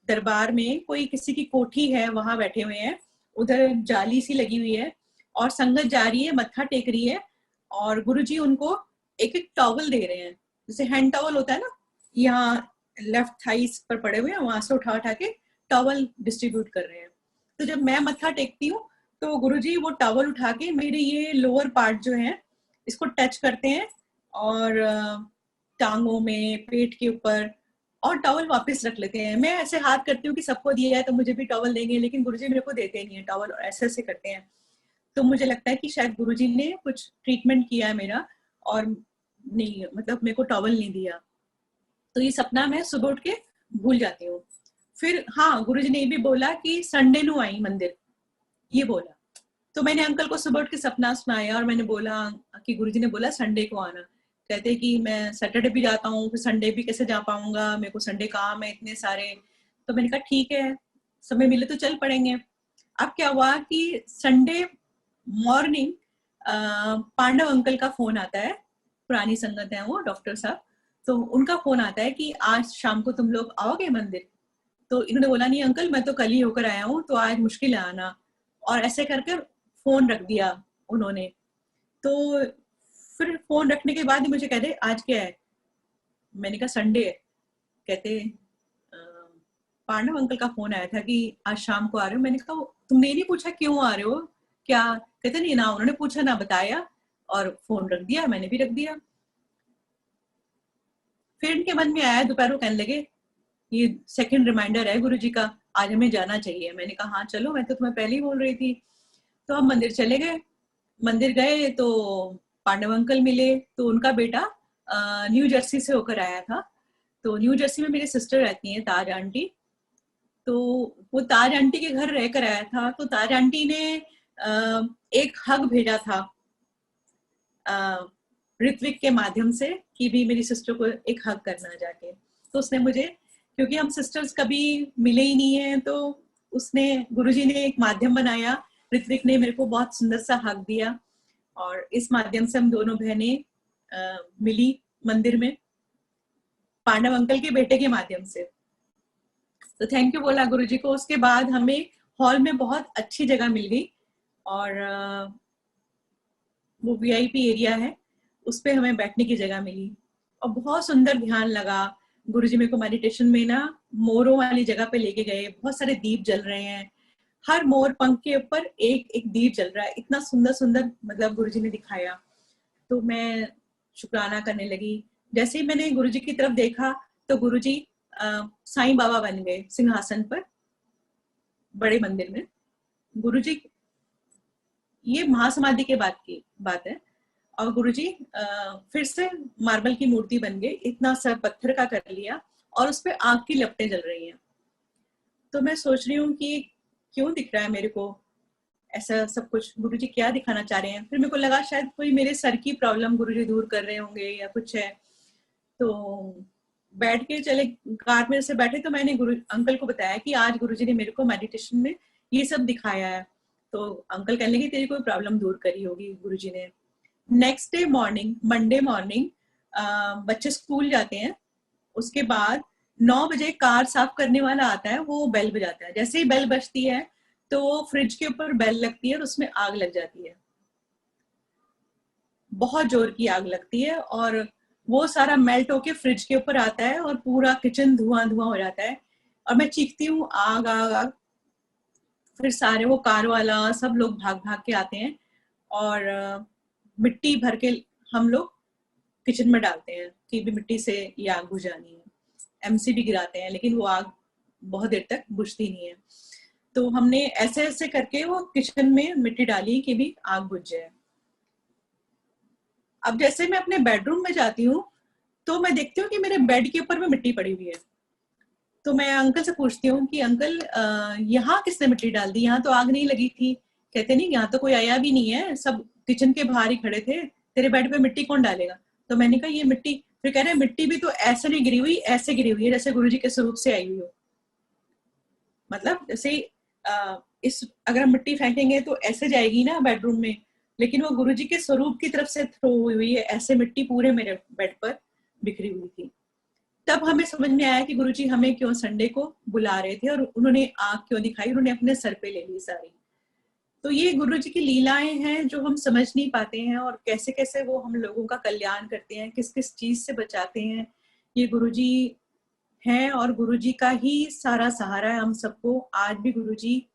दरबार में, कोई किसी की कोठी है वहां बैठे हुए हैं, उधर जाली सी लगी हुई है और संगत जा रही है, मत्था टेक रही है और गुरुजी उनको एक एक टॉवल दे रहे हैं, जैसे हैंड टॉवल होता है ना, यहाँ लेफ्ट थाइस पर पड़े हुए हैं, वहां से उठा उठा के टॉवल डिस्ट्रीब्यूट कर रहे हैं। तो जब मैं मत्था टेकती हूँ तो गुरुजी वो टॉवल उठा के मेरे ये लोअर पार्ट जो है इसको टच करते हैं और टांगों में, पेट के ऊपर, और टॉवल वापस रख लेते हैं। मैं ऐसे हाथ करती हूँ कि सबको दिया है तो मुझे भी टॉवल देंगे, लेकिन गुरुजी मेरे को देते नहीं है टॉवल, ऐसे ऐसे करते हैं। तो मुझे लगता है कि शायद गुरुजी ने कुछ ट्रीटमेंट किया है मेरा और नहीं, मतलब मेरे को टॉवल नहीं दिया। तो ये सपना मैं सुबह उठ के भूल जाती हूँ। फिर हाँ, गुरुजी ने भी बोला कि संडे नू आई मंदिर, ये बोला। तो मैंने अंकल को सुबह उठ के सपना सुनाया और मैंने बोला कि गुरुजी ने बोला संडे को आना। कहते कि मैं सैटरडे भी जाता हूँ, फिर संडे भी कैसे जा पाऊंगा, मेरे को संडे काम है इतने सारे। तो मैंने कहा ठीक है, समय मिले तो चल पड़ेंगे। अब क्या हुआ कि संडे मॉर्निंग पांडव अंकल का फोन आता है, पुरानी संगत है वो डॉक्टर साहब, तो उनका फोन आता है कि आज शाम को तुम लोग आओगे मंदिर। तो इन्होंने बोला नहीं अंकल, मैं तो कल ही होकर आया हूँ, तो आज मुश्किल है आना। और ऐसे करके फोन रख दिया उन्होंने। तो फिर फोन रखने के बाद ही मुझे कहते आज क्या है, मैंने कहा संडे है। कहते पांडव अंकल का फोन आया था कि आज शाम को आ रहे हो। मैंने कहा तुमने नहीं पूछा क्यों आ रहे हो क्या? कहते नहीं ना, उन्होंने पूछा ना बताया, और फोन रख दिया, मैंने भी रख दिया। फिर इनके मन में आया, दोपहर को कहने लगे ये सेकंड रिमाइंडर है गुरुजी का, आज हमें जाना चाहिए। मैंने कहा हाँ चलो, मैं तो तुम्हें पहले ही बोल रही थी। तो हम मंदिर चले गए। मंदिर गए तो पांडव अंकल मिले, तो उनका बेटा न्यू जर्सी से होकर आया था। तो न्यू जर्सी में मेरी सिस्टर रहती है ताज आंटी, तो वो ताज आंटी के घर रहकर आया था। तो ताज आंटी ने एक हग भेजा था ऋत्विक के माध्यम से कि भी मेरी सिस्टर को एक हग करना जाके। तो उसने मुझे, क्योंकि हम सिस्टर्स कभी मिले ही नहीं है, तो उसने, गुरुजी ने एक माध्यम बनाया, ऋत्विक ने मेरे को बहुत सुंदर सा हग दिया और इस माध्यम से हम दोनों बहनें मिली मंदिर में, पांडव अंकल के बेटे के माध्यम से। तो थैंक यू बोला गुरुजी को। उसके बाद हमें हॉल में बहुत अच्छी जगह मिल गई और वो वीआईपी एरिया है, उस पे हमें बैठने की जगह मिली और बहुत सुंदर ध्यान लगा। गुरुजी मेरे को मेडिटेशन में ना मोरों वाली जगह पे लेके गए, बहुत सारे दीप जल रहे हैं, हर मोर पंख के ऊपर एक एक दीप जल रहा है, इतना सुंदर सुंदर मतलब गुरुजी ने दिखाया। तो मैं शुक्राना करने लगी। जैसे ही मैंने गुरुजी की तरफ देखा तो गुरुजी साईं बाबा बन गए सिंहासन पर, बड़े मंदिर में। गुरुजी, ये महासमाधि के बाद की बात है, और गुरुजी फिर से मार्बल की मूर्ति बन गए, इतना सर पत्थर का कर लिया और उस पे आग की लपटें जल रही हैं। तो मैं सोच रही हूँ कि क्यों दिख रहा है मेरे को ऐसा सब कुछ, गुरुजी क्या दिखाना चाह रहे हैं। फिर मेरे को लगा शायद कोई मेरे सर की प्रॉब्लम गुरुजी दूर कर रहे होंगे या कुछ है। तो बैठ के चले, कार में से बैठे तो मैंने गुरु अंकल को बताया कि आज गुरुजी ने मेरे को मेडिटेशन में ये सब दिखाया है। तो अंकल कहने लगे तेरी कोई प्रॉब्लम दूर करी होगी गुरुजी ने। Next day morning, Monday morning, बच्चे स्कूल जाते हैं, उसके बाद 9 बजे कार साफ करने वाला आता है, वो बेल बजाता है। जैसे ही बेल बजती है तो फ्रिज के ऊपर बेल लगती है और उसमें आग लग जाती है, बहुत जोर की आग लगती है, और वो सारा मेल्ट होके फ्रिज के ऊपर आता है और पूरा किचन धुआं धुआं हो जाता है। और मैं चीखती हूँ आग आग आग। फिर सारे वो कार वाला सब लोग भाग भाग के आते हैं और मिट्टी भर के हम लोग किचन में डालते हैं कि भी मिट्टी से ये आग बुझानी है। एमसी भी गिराते हैं, लेकिन वो आग बहुत देर तक बुझती नहीं है। तो हमने ऐसे ऐसे करके वो किचन में मिट्टी डाली कि भी आग बुझ जाए। अब जैसे मैं अपने बेडरूम में जाती हूँ तो मैं देखती हूँ कि मेरे बेड के ऊपर में मिट्टी पड़ी हुई है। तो मैं अंकल से पूछती हूँ कि अंकल यहाँ किसने मिट्टी डाल दी, यहाँ तो आग नहीं लगी थी। कहते नहीं, यहाँ तो कोई आया भी नहीं है, सब किचन के बाहर ही खड़े थे, तेरे बेड पे मिट्टी कौन डालेगा। तो मैंने कहा ये मिट्टी, फिर कह रहे हैं मिट्टी भी तो ऐसे नहीं गिरी हुई, ऐसे गिरी हुई है जैसे गुरुजी के स्वरूप से आई हुई हो। मतलब जैसे इस अगर हम मिट्टी फेंकेंगे तो ऐसे जाएगी ना बेडरूम में, लेकिन वो गुरुजी के स्वरूप की तरफ से थ्रो हुई है, ऐसे मिट्टी पूरे मेरे बेड पर बिखरी हुई थी। तब हमें समझ में आया कि गुरुजी हमें क्यों संडे को बुला रहे थे और उन्होंने आग क्यों दिखाई, उन्होंने अपने सर पे ले ली सारी। तो ये गुरुजी की लीलाएं हैं जो हम समझ नहीं पाते हैं, और कैसे कैसे वो हम लोगों का कल्याण करते हैं, किस किस चीज से बचाते हैं। ये गुरुजी हैं और गुरुजी का ही सारा सहारा है हम सबको। आज भी गुरुजी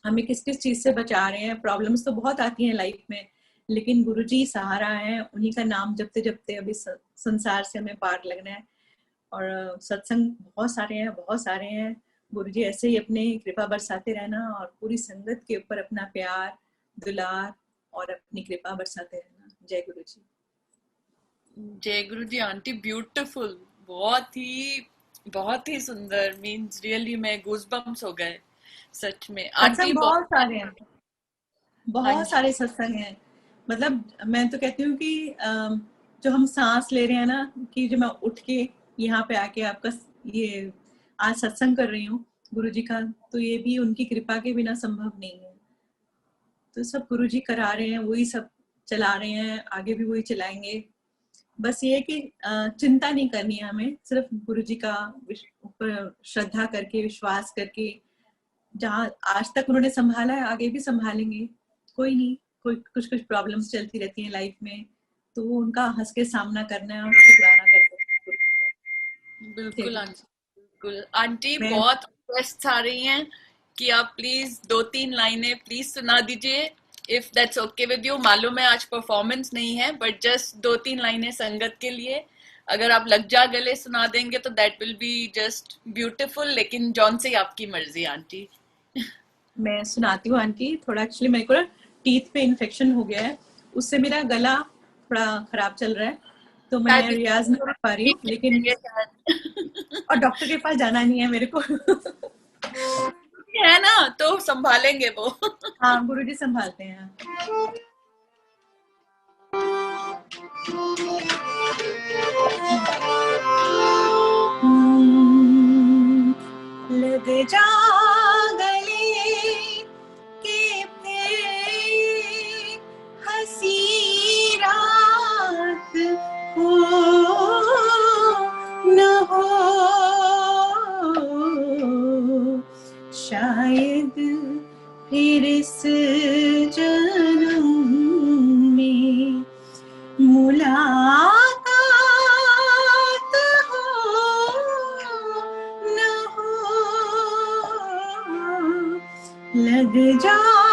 हमें किस किस चीज से बचा रहे हैं। प्रॉब्लम्स तो बहुत आती हैं लाइफ में, लेकिन गुरुजी सहारा है, उन्हीं का नाम जपते जपते अभी संसार से हमें पार लगना है। और सत्संग बहुत सारे हैं, बहुत सारे हैं। गुरुजी ऐसे ही अपने कृपा बरसाते रहना और पूरी संगत के ऊपर अपना प्यार दुलार और अपनी कृपा बरसाते रहना। जय गुरु जी। जय गुरु जी आंटी, ब्यूटीफुल, बहुत ही सुंदर। मीन्स रियली मैं गूज़बम्प्स हो गए सच में आंटी। सत्संग बहुत सारे हैं, हाँ बहुत जी, सारे सत्संग हैं। मतलब मैं तो कहती हूँ कि जो हम सांस ले रहे हैं ना, कि जो मैं उठ के यहाँ पे आके आपका ये आज सत्संग कर रही हूँ गुरुजी का, तो ये भी उनकी कृपा के बिना संभव नहीं है। तो सब गुरुजी करा रहे हैं, वही सब चला रहे हैं, आगे भी वही चलाएंगे। बस ये है कि चिंता नहीं करनी है हमें, सिर्फ गुरुजी का ऊपर श्रद्धा करके, विश्वास करके, जहाँ आज तक उन्होंने संभाला है आगे भी संभालेंगे। कोई नहीं, कोई कुछ कुछ प्रॉब्लम्स चलती रहती हैं लाइफ में, तो वो उनका हंस के सामना करना है और शुक्राना करना। बिल्कुल आंटी, बिल्कुल आंटी। मैं बहुत रिक्वेस्ट आ रही हैं कि आप प्लीज 2-3 लाइनें प्लीज सुना दीजिए, if that's okay with you. मालूम है आज परफॉर्मेंस नहीं है, बट जस्ट 2-3 लाइनें संगत के लिए अगर आप लग जा गले सुना देंगे तो that will be just beautiful. लेकिन जॉन से आपकी मर्जी आंटी। मैं सुनाती हूँ आंटी। थोड़ा एक्चुअली मेरे को ना टीथ पे इन्फेक्शन हो गया है, उससे मेरा गला थोड़ा खराब चल रहा है, तो मैं रियाज नहीं कर पा रही हूँ। लेकिन और डॉक्टर के पास जाना नहीं है मेरे को। है ना, तो संभालेंगे वो। हाँ, गुरुजी संभालते हैं। लग जा गले के फिर हंसी रात हो न हो, शायद फिर इस जन्म में मुलाकात हो न हो। लग जाए